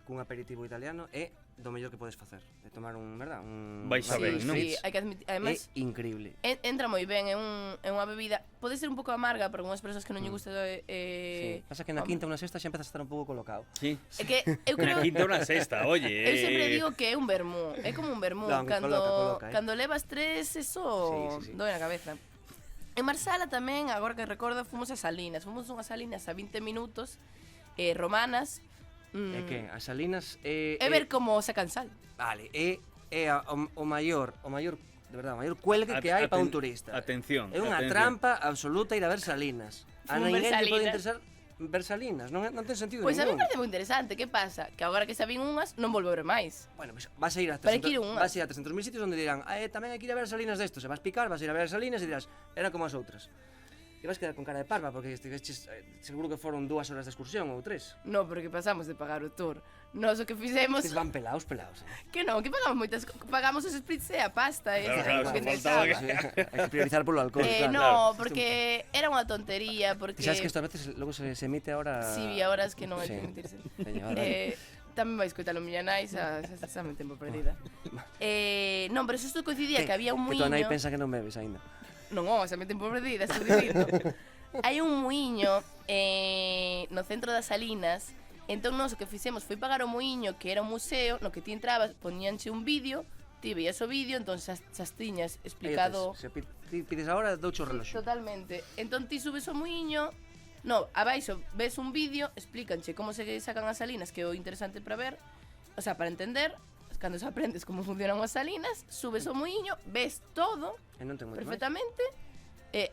cun aperitivo italiano é do mellor que podes facer, de tomar un, verdad, un Baixa un ben, non? Sí, hai que admitir, además É increíble. entra moi ben, é unha bebida, pode ser un pouco amarga para algunhas persoas que non lle gusta Sí. Pasa que na home. quinta ou na sexta xa empezas a estar un pouco colocado. Sí. É que eu Na creo quinta ou na sexta, oye... eu sempre digo que é un vermú, é como un vermú, Non, coloca, cando levas tres, eso Sí. doe na cabeza. En Marsala tamén, agora que recordo, fomos a Salinas, fomos unhas Salinas a 20 minutos, romanas. É que as salinas É ver como sacan sal. Vale, é o maior, de verdade, o maior cuelgue que hai para un turista. Atención, É unha atención. trampa absoluta ir a ver salinas. A Fun ver ninguén lle pode Salinas. interesar ver salinas, non ten sentido Pois a mí ningún. parece moi interesante, que pasa? Que agora que sabín unhas, non volvo a ver máis. Bueno, pues vas a ir a Pero hai que ir 300, unhas. vas a ir a 300.000 sitios onde dirán tamén hai que ir a ver as salinas destos, se vas picar, vas a ir a ver as salinas e dirás, eran como as outras. E vas quedar con cara de parva porque estivestes, seguro que foron 2 horas de excursión ou 3. No, porque pasamos de pagar o tour. Nos o que fixemos... Estes van pelaos. Que non, que pagamos moitas... Pagamos os Spritz e a pasta. Claro, o que só te faltaba estaba. Hai que priorizar polo alcohol, claro. No, porque era unha tontería, porque... Ti sabes que isto a veces logo se emite ahora... Si, vi ahora es que non hai Sí. que mentirse. Veña, ahora. Tamén vai escoitalo miña nai, xa me tempo perdida. Non, pero eso coincidía que había un Que tua nai muiño... pensa que non bebes aínda. Non, xa me tempo perdida, estou dicindo. Hai un muiño no centro das Salinas. Entón, nós o que fixemos foi pagar o muiño, que era un museo, no que ti entrabas, poñíanche un vídeo, ti veías o vídeo, entón xa tiñas explicado... Se ti pides ahora, douche o reloxo. Totalmente. Entón ti subes o muiño, no, abaixo ves un vídeo, explícanche como se sacan as salinas, que é o interesante para ver, o sea, para entender, cando se aprendes como funcionan as salinas, subes o muiño, ves todo E non ten moito máis. perfectamente.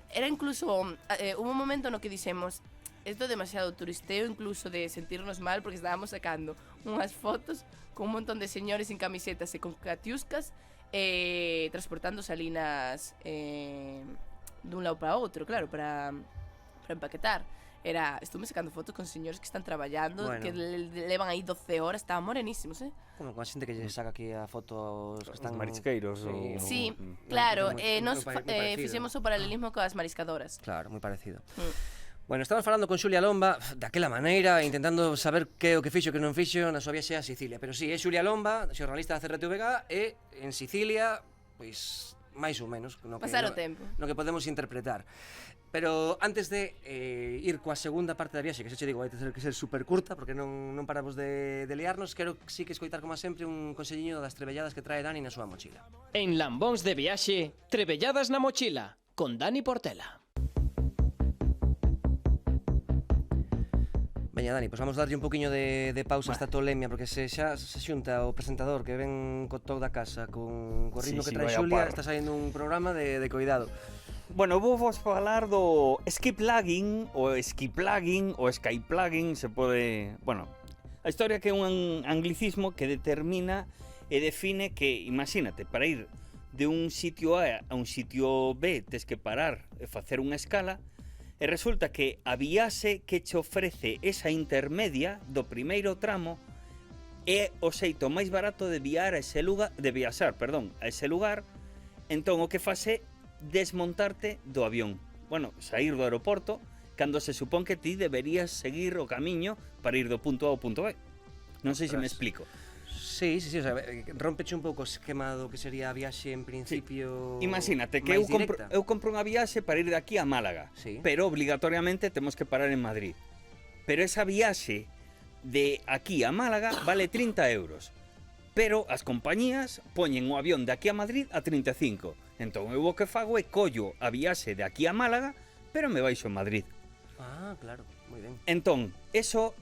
Era incluso, hubo un momento no que dixemos, esto é demasiado turisteo, incluso de sentirnos mal, porque estábamos sacando unhas fotos con un montón de señores sin camisetas e con catiuscas, transportando salinas dun lado para outro, claro, para empaquetar. Estuve sacando fotos con señores que están traballando, Bueno. que levan aí 12 horas, estaban morenísimos, Como con a xente que lle saca aquí a foto que están... marisqueiros Sí. ou- Sí, Mm. claro, moi nos parecido. fixemos o paralelismo coas mariscadoras. Claro, moi parecido. Mm. Bueno, estamos falando con Xulia Lomba daquela maneira, intentando saber que é o que fixo e que non fixo na súa viaxe a Sicilia. Pero sí, é Xulia Lomba, xornalista da CRTVG, e en Sicilia, pois, máis ou menos, no que, Pasar o tempo. no que podemos interpretar. Pero antes de ir coa segunda parte da viaxe, que xa che digo, vai ter que ser super curta, porque non paramos de liarnos, quero sí que escoitar, como sempre, un conselliño das trebelladas que trae Dani na súa mochila. En Lambóns de viaxe, Trebelladas na mochila, con Dani Portela. Veña, Dani, pois vamos darlle un poquinho de pausa a esta tolemia, porque se xunta o presentador que ven co toc da casa con o ritmo Sí, que sí, trae vai a Xulia, par. está saindo un programa de cuidado. Bueno, vou vos falar do ski plugging, o ski plugging, o sky plugging, se pode... Bueno, a historia que é un anglicismo que determina e define que, imagínate, para ir de un sitio A a un sitio B tes que parar e facer unha escala, e resulta que a viaxe que che ofrece esa intermedia do primeiro tramo é o xeito máis barato de viaxar a ese lugar, entón o que faz é desmontarte do avión. Bueno, sair do aeroporto cando se supón que ti deberías seguir o camiño para ir do punto A ao punto B. Non sei se me Ostras. explico. Sí, o sea, rompeche un pouco o esquema do que sería a viaxe en principio. Imagínate que máis directa. eu compro unha viaxe para ir de aquí a Málaga, Sí. pero obligatoriamente temos que parar en Madrid. Pero esa viaxe de aquí a Málaga vale 30 euros. Pero as compañías poñen o avión de aquí a Madrid a 35. Entón eu o que fago é collo a viaxe de aquí a Málaga, pero me baixo en Madrid. Ah, claro, moi ben. Entón, eso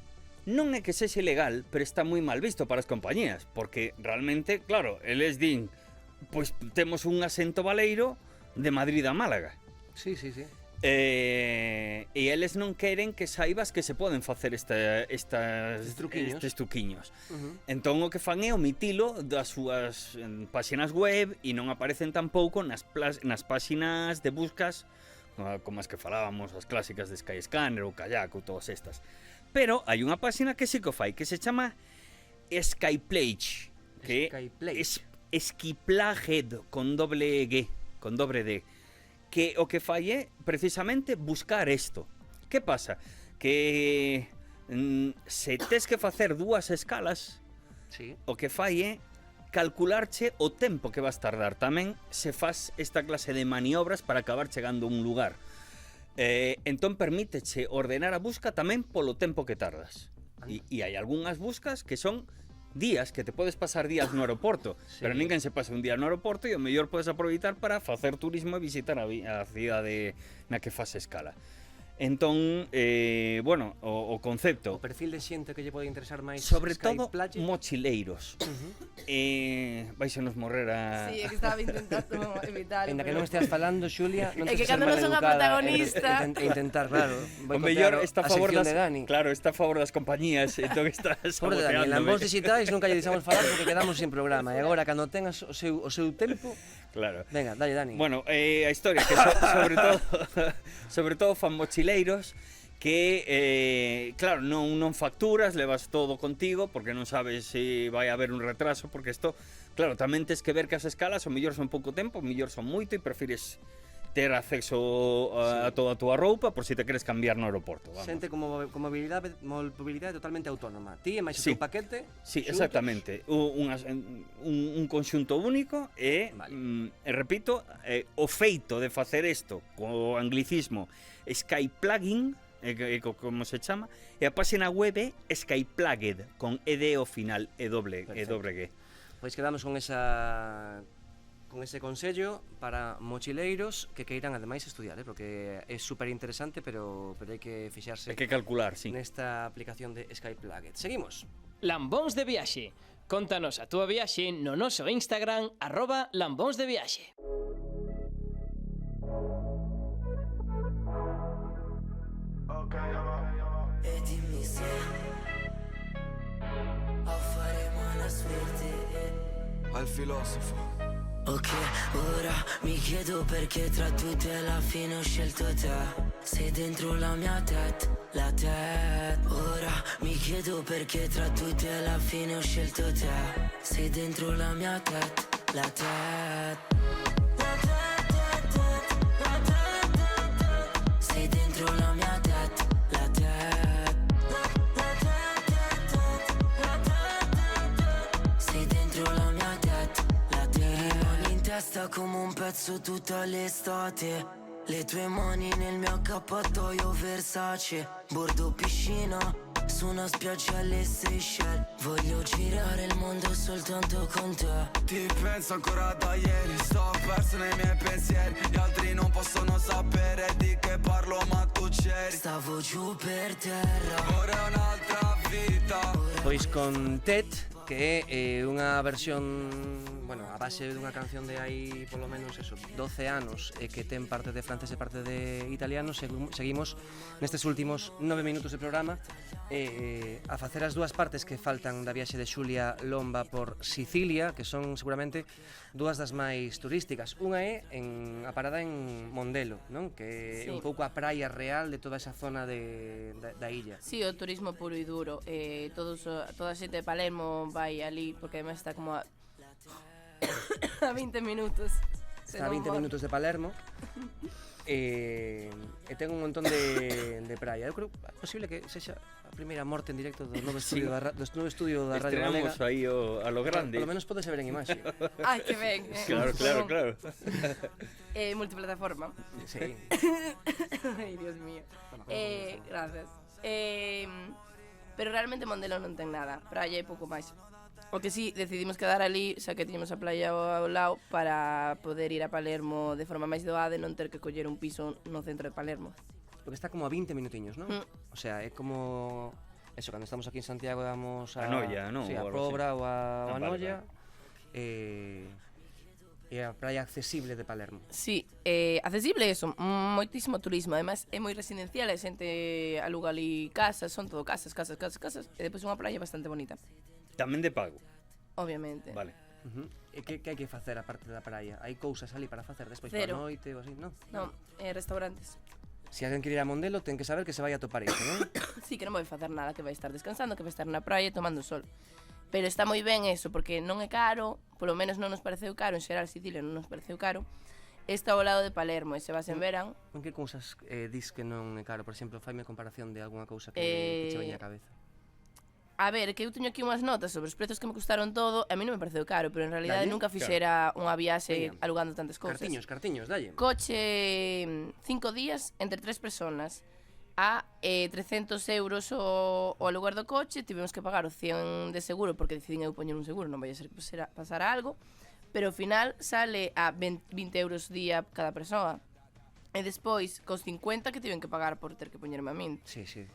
non é que sexe ilegal, pero está moi mal visto para as compañías, porque realmente, claro, eles din, pois temos un asento baleiro de Madrid a Málaga. Sí, sí, sí. E eles non queren que saibas que se poden facer estes truquiños. Entón o que fan é omitilo das súas páxinas web e non aparecen tampouco nas páxinas de buscas como as que falábamos, as clásicas de Skyscanner ou Kayak ou todas estas. Pero hai unha páxina que sí que o fai, que se chama Skyplage, que é Esquiplaged con doble G, con doble D, que o que fai é precisamente buscar isto. Que pasa? Que se tes que facer dúas escalas, sí, o que fai é calcularche o tempo que vas tardar. Tamén se faz esta clase de maniobras para acabar chegando a un lugar. Entón permíteche ordenar a busca tamén polo tempo que tardas. E hai algunhas buscas que son días, que te podes pasar días no aeroporto, sí, pero ninguén se pasa un día no aeroporto e o mellor podes aproveitar para facer turismo e visitar a cidade na que faz escala. Entón, bueno, o concepto... O perfil de xente que lle pode interesar máis sobre todo Skyplage. Mochileiros. Vais a nos morrer a... Sí, é que estaba intentando evitar. Ainda que non esteas falando, Xulia, non É que tes cando non son a protagonista. Intentar, claro, O mellor está a favor sección das... de Dani. Claro, está a favor das compañías, entón está Sobre de Dani, en Lambóns Digitais nunca lle deixamos falar porque quedamos sin programa. E agora, cando tengas o seu tempo... Claro. Venga, dalle, Dani. Bueno, a historia que sobre todo fan mochileiros que, claro, non facturas, levas todo contigo porque non sabes se vai haber un retraso, porque isto, claro, tamén tes que ver que as escalas o mellor son pouco tempo, o mellor son moito e prefires ter acceso a toda a túa roupa por si te queres cambiar no aeroporto. Vamos. Xente con mobilidade totalmente autónoma. Ti e máis o teu paquete. Sí, xuntos. Exactamente. Un conxunto único e, vale. Repito, o feito de facer isto co anglicismo Skyplugging, como se chama, e a página web é Skyplugged, con ED ao final, e doble G. Pois quedamos con ese consello para mochileiros que queiran ademais estudiar, porque é super interesante, pero hai que fixarse. Hai que calcular, sí. Nesta aplicación de Skyplugged. Seguimos. Lambóns de viaxe. Contanos a túa viaxe no noso Instagram @lambónsdeviaxe. E dimmi se faremo la suerte Al filosofo. Ok, ora mi chiedo perché tra tutte alla fine ho scelto te. Sei dentro la mia la testa. Ora mi chiedo perché tra tutte alla fine ho scelto te. Sei dentro la mia la testa. Sei dentro la mia la testa. Sei dentro la mia la testa. In testa come un pezzo tutta l'estate. Le tue mani nel mio accappatoio Versace. Bordo piscina su una spiaggia alle Seychelles. Voglio girare il mondo soltanto con te. Ti penso ancora da ieri. Sto perso nei miei pensieri. Gli altri non possono sapere di che parlo, ma tu c'eri. Stavo giù per terra. Ora è un'altra vita. Pois con Ted, que é unha versión, bueno, a base dunha canción de hai polo menos eso, 12 anos e que ten parte de francés e parte de italiano. Seguimos nestes últimos 9 minutos de programa a facer as dúas partes que faltan da viaxe de Xulia Lomba por Sicilia, que son seguramente dúas das máis turísticas. Unha é a parada en Mondelo, non? Que é un pouco a praia real de toda esa zona da illa. Sí, o turismo puro e duro. Toda a xente de Palermo vai ali porque además está como a 20 minutos. Está a 20 minutos de Palermo. E ten un montón de praia. Eu creo que é posible que sexa a primeira morte en directo do novo estudio da Radio Galega. Estrenamos aí a lo grande. Por lo menos pode se ver en imaxe. Ai, que ben. Claro. Multiplataforma. Sí. Ai, Dios mío. Gracias. Pero realmente Mondelo non ten nada. Praia e pouco máis. O que sí, decidimos quedar ali, xa que tiñamos a playa ao lado, para poder ir a Palermo de forma máis doada e non ter que coller un piso no centro de Palermo. Porque está como a 20 minutiños, non? O sea, é como... Eso, cando estamos aquí en Santiago vamos a... A Noia, non? Sí, a Ou algo así. Pobra ou a Vale, Noia. vale. E a praia accesible de Palermo. Sí, accesible eso, moitísimo turismo. Ademais, é moi residencial, a xente aluga ali casas, son todo casas, e depois unha praia bastante bonita, Tamén de pago. obviamente. Vale. E que hai que facer a parte da praia? Hai cousas ali para facer despois Cero. para noite ou así, non? Non, restaurantes. Se alguén quere ir a Mondelo, ten que saber que se vai a topar isto, non? Sí, que non vai facer nada, que vai estar descansando, que vai estar na praia tomando sol. Pero está moi ben eso, porque non é caro, polo menos non nos pareceu caro, en xeral Sicilia non nos pareceu caro. Está ao lado de Palermo, e se vas en verán, En que cousas dis que non é caro? Por exemplo, faime comparación de algunha cousa que che veña a cabeza. a ver, que eu teño aquí unhas notas sobre os prezos que me custaron todo, e a mí non me pareceu caro, pero en realidade Dalle? nunca fixera unha viaxe Veña. alugando tantas cousas. Cartiños, dalle. Coche 5 días entre 3 personas a 300 euros o alugar do coche. Tivemos que pagar o 100 de seguro porque decidín eu poñer un seguro, non vai a ser que pasara algo, pero ao final sale a 20 euros día cada persoa, e despois cos 50 que tiven que pagar por ter que poñerme a min. Sí, sí.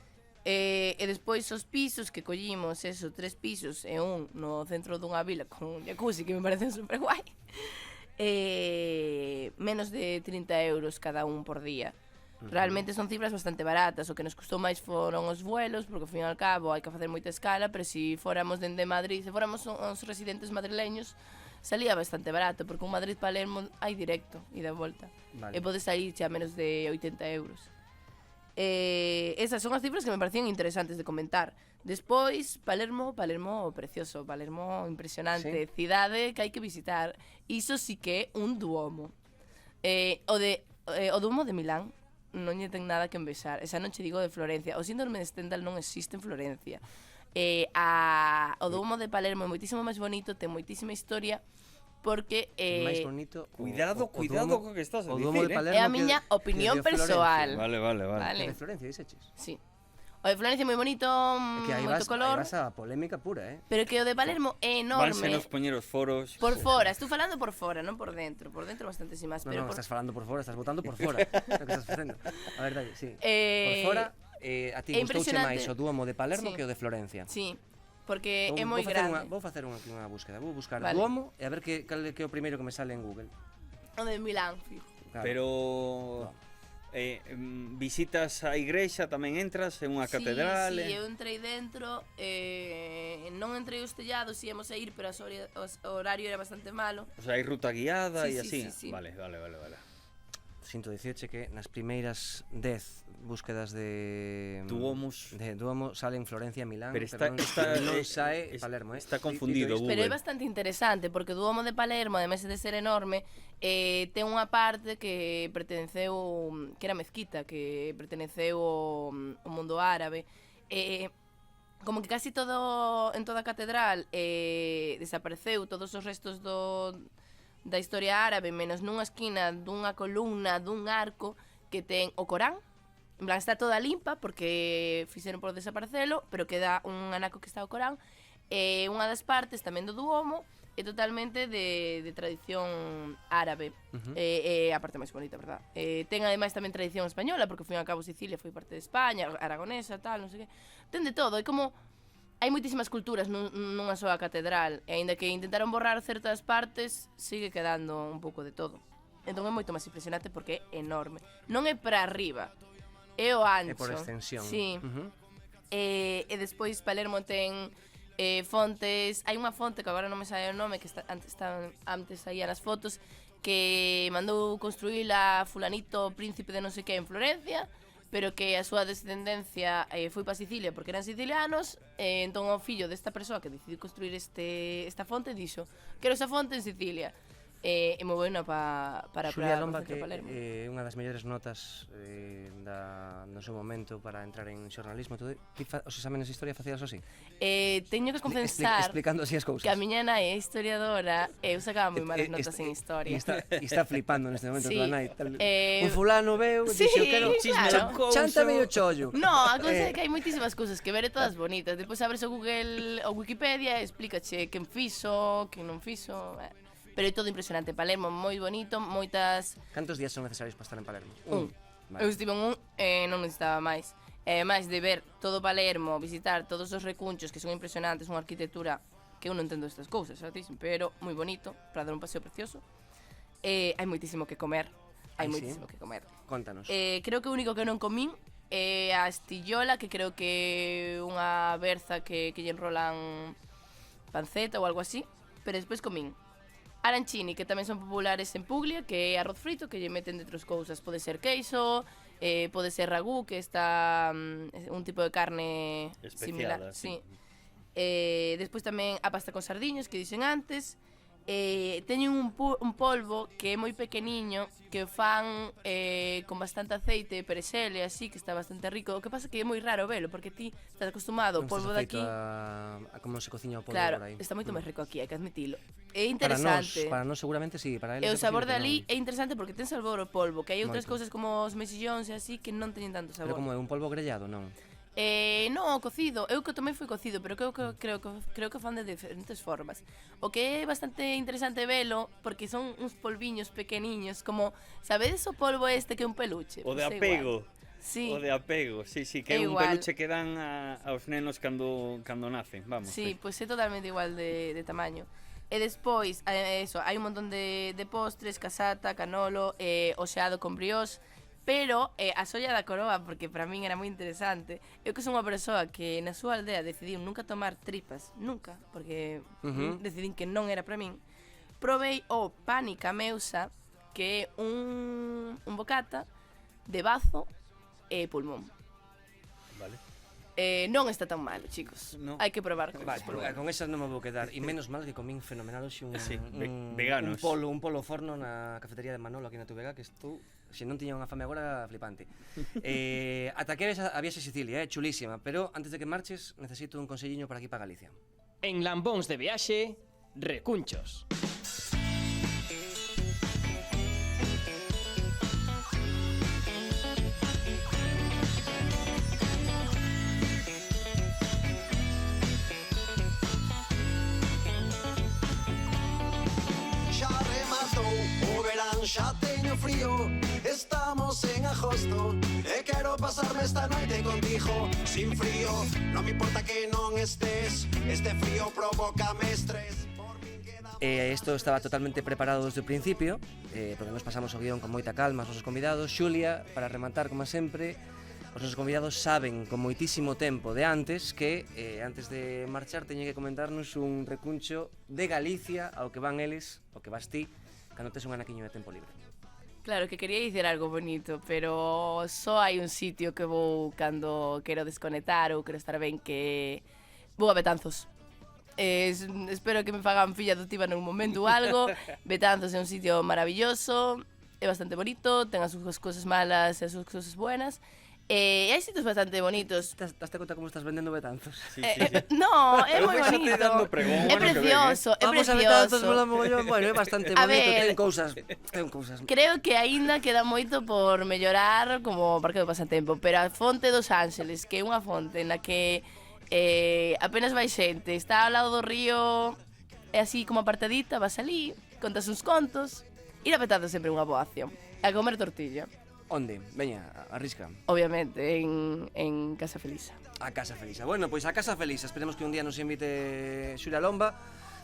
E despois os pisos que collimos, eso, 3 pisos e un no centro dunha vila con un jacuzzi que me parece super guai, menos de 30 euros cada un por día. Realmente son cifras bastante baratas. O que nos custou máis foron os vuelos, porque ao fin e ao cabo hai que facer moita escala, pero se fóramos dende Madrid, se fóramos os residentes madrileños, salía bastante barato, porque un Madrid-Palermo hai directo, ida e volta. Vale. E pode sair xa menos de 80 euros. Esas son as cifras que me parecían interesantes de comentar. Despois, Palermo precioso, Palermo impresionante, cidade que hai que visitar. Iso sí que é un duomo. O duomo de Milán non lle ten nada que envexar. Esa non che digo de Florencia. O síndrome de Stendhal non existe en Florencia. O duomo de Palermo é moitísimo máis bonito, ten moitísima historia, porque máis bonito. Cuidado co que estás a o Duomo de dicir, Palermo é a que miña o de opinión Florencia. persoal. Vale. Que de Florencia, diseches? Sí. O de Florencia é moi bonito, É que aí moito vas color, a polémica pura, pero que o de Palermo é Vanse enorme. nos poñer os foros. Por fora, estou falando por fora, non por dentro. Por dentro bastante sin máis, No, pero no, por... estás falando por fora, estás votando por fora. É o que estás facendo. A verdade, sí. Por fora, a ti é gustouche impresionante. máis o Duomo de Palermo Sí. que o de Florencia. Sí, porque é moi grande. Vou facer unha búsqueda. Vou buscar Vale. Duomo e a ver que é o primeiro que me sale en Google. O de Milán, fijo. Claro. Pero visitas a igrexa, tamén entras en unha catedral. Sí, eu entrei dentro, non entrei os tellados, íamos a ir, pero o horario era bastante malo. O sea, hai ruta guiada Sí, e sí, así. sí, sí. Vale. Sinto dicirche que nas primeiras 10 búsquedas de Duomos. de Duomo salen Florencia e Milán, Pero pero non sae Palermo, está confundido Dito isto, Pero é Google. bastante interesante, porque o Duomo de Palermo, ademais de ser enorme, ten unha parte que pertenceu, que era mezquita, que pertenceu ao mundo árabe. Como que casi todo, en toda a catedral, desapareceu todos os restos da historia árabe, menos nunha esquina dunha columna, dun arco, que ten o Corán. En plan, está toda limpa porque fixeron por desaparecelo, pero queda un anaco que está o Corán. Unha das partes tamén do Duomo é totalmente de tradición árabe. É a parte máis bonita, verdad? Ten ademais tamén tradición española, porque ao fin e ao cabo Sicilia foi parte de España, aragonesa, tal, non sei que. Ten de todo, é como... Hai moitísimas culturas nunha soa catedral, e aínda que intentaron borrar certas partes, sigue quedando un pouco de todo. Entón é moito máis impresionante porque é enorme. Non é para arriba, é o ancho. É por extensión. Sí. E despois Palermo ten fontes. Hai unha fonte que agora non me sabe o nome, que antes saía nas fotos, que mandou construir a fulanito príncipe de non sei que en Florencia, pero que a súa descendencia foi para Sicilia porque eran sicilianos. Entón o fillo desta persoa que decidiu construir esta fonte dixo: quero esa fonte en Sicilia. e moi buena para Xulia Lomba, o centro que de Palermo. é unha das mellores notas no seu momento para entrar en xornalismo. Os exámenes de historia facías así? Teño que confesar Explicando así as cousas. que a miña nai é historiadora e eu sacaba moi malas notas en historia. E está flipando neste momento Sí. tua nai. Un Eh, fulano veu, sí, dixo, quero claro. chántame o chollo. No, a cousa é que hai moitísimas cousas que ver e todas bonitas. Depois abres o Google ou Wikipedia e explícache quen fixo, quen non fixo. Pero é todo impresionante. Palermo moi bonito, moitas... Cantos días son necesarios para estar en Palermo? Un. Vale. Eu estive en un e non necesitaba máis. Máis de ver todo Palermo, visitar todos os recunchos que son impresionantes, unha arquitectura que eu non entendo estas cousas, certísimo, pero moi bonito, para dar un paseo precioso. Hai moitísimo que comer. Hai Ai, sí? moitísimo que comer. Contanos. Creo que o único que non comín é a astillola, que creo que é unha berza que lle enrolan panceta ou algo así, pero despois comín arancini, que tamén son populares en Puglia, que é arroz frito, que lle meten dentro as cousas. Pode ser queixo, pode ser ragú, que está un tipo de carne Especial, similar. así. Sí. Despois tamén a pasta con sardiñas, que dixen antes. Teñen un polvo que é moi pequeniño, que fan con bastante aceite, perexel e así, que está bastante rico. O que pasa que é moi raro velo, porque ti estás acostumado ao Non polvo estás de aquí. afeito a como se cociña o polvo Claro, por aí. está moito máis rico aquí, hai que admitilo. É Para interesante. nós seguramente sí, para eles E o é sabor posible de que ali non. é interesante porque ten sabor o polvo, que hai outras Moito. cousas como os mexillóns e así que non teñen tanto sabor. Pero como é un polvo grellado, non? Non, cocido. Eu que tamén foi cocido, pero creo que fan de diferentes formas. O que é bastante interesante velo, porque son uns polviños pequeniños, como, sabedes o polvo este que é un peluche? O de Pois é apego. igual. Sí. O de apego, sí, que é É un igual. peluche que dan aos nenos cando nacen, vamos. Sí, pois é totalmente igual de tamaño. E despois, eso, hai un montón de postres, casata, canolo, o xeado con brioche, pero a solla da coroa, porque para min era moi interesante. Eu que son unha persoa que na súa aldea decidiu nunca tomar tripas, nunca, porque decidín que non era para min. Provei o pan e cameusa, que é un bocata de bazo e pulmón. Vale. Non está tan mal, chicos. No. Hai que probar con Vale, con esas non me vou quedar. E menos mal que comín fenomenal hoxe Sí, un veganos. un polo forno na cafetería de Manolo aquí na Tubega, que estou, se non tiña unha fame agora, flipante. Ata que ves a viaxe a Sicilia, chulísima, pero antes de que marches necesito un conselliño para aquí para Galicia. En Lambóns de viaxe, recunchos. Xa rematou o verán, xa teño frío. Estamos en agosto e quero pasarme esta noite contigo. Sin frío, non me importa que non estés. Este frío provócame estrés. Isto estaba totalmente preparado desde o principio, porque nos pasamos o guión con moita calma aos nosos convidados. Xulia, para rematar, como sempre, os nosos convidados saben con moitísimo tempo de antes que antes de marchar teñen que comentarnos un recuncho de Galicia ao que van eles, ao que vas ti, cando tes un anaquiño de tempo libre. Claro, que quería dicir algo bonito, pero só hai un sitio que vou cando quero desconectar ou quero estar ben, que vou a Betanzos. Espero que me fagan filla adotiva nun momento ou algo. Betanzos é un sitio maravilloso, é bastante bonito, ten as súas cousas malas e as súas cousas buenas. E hai sitios bastante bonitos. Daste conta como estás vendendo Betanzos? Sí, No, é moi Véxate bonito. dando pregón, É ano que ven, precioso, é Vamos a Betanzos, precioso. mola mogollón. Bueno, é bastante A bonito, ver. ten cousas. Creo que aínda queda moito por mellorar como parque do pasatempo, pero a fonte dos Ángeles, que é unha fonte na que apenas vai xente, está ao lado do río, é así como apartadita, vas ali, contas uns contos, ir a Betanzos sempre é unha boa acción. A comer tortilla, Onde? Veña, arrisca. obviamente, en Casa Felisa. A Casa Felisa. Bueno, pois a Casa Felisa. Esperemos que un día nos invite Xulia Lomba,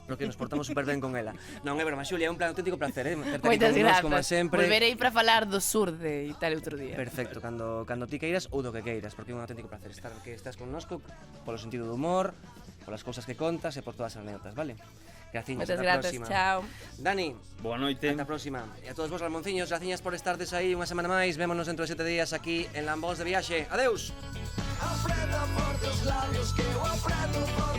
porque nos portamos super ben con ela. Non é broma, Xulia, é un plan auténtico placer, terte aquí Moitas con nós, como grazas. sempre. Volverei para falar do sur de Italia outro día. Perfecto, cando ti queiras ou do que queiras, porque é un auténtico placer que estás connosco polo sentido do humor, polas cousas que contas e por todas as anécdotas, vale? Graciñas, Moitas ata a grazas, próxima. chao. Dani, Boa noite. ata a próxima. E a todos vos, Almonciños, graciñas por estardes aí unha semana máis. Vémonos dentro de 7 días aquí en Lambóns de Viaxe. Adeus! Apreta por teus labios que eu apreto por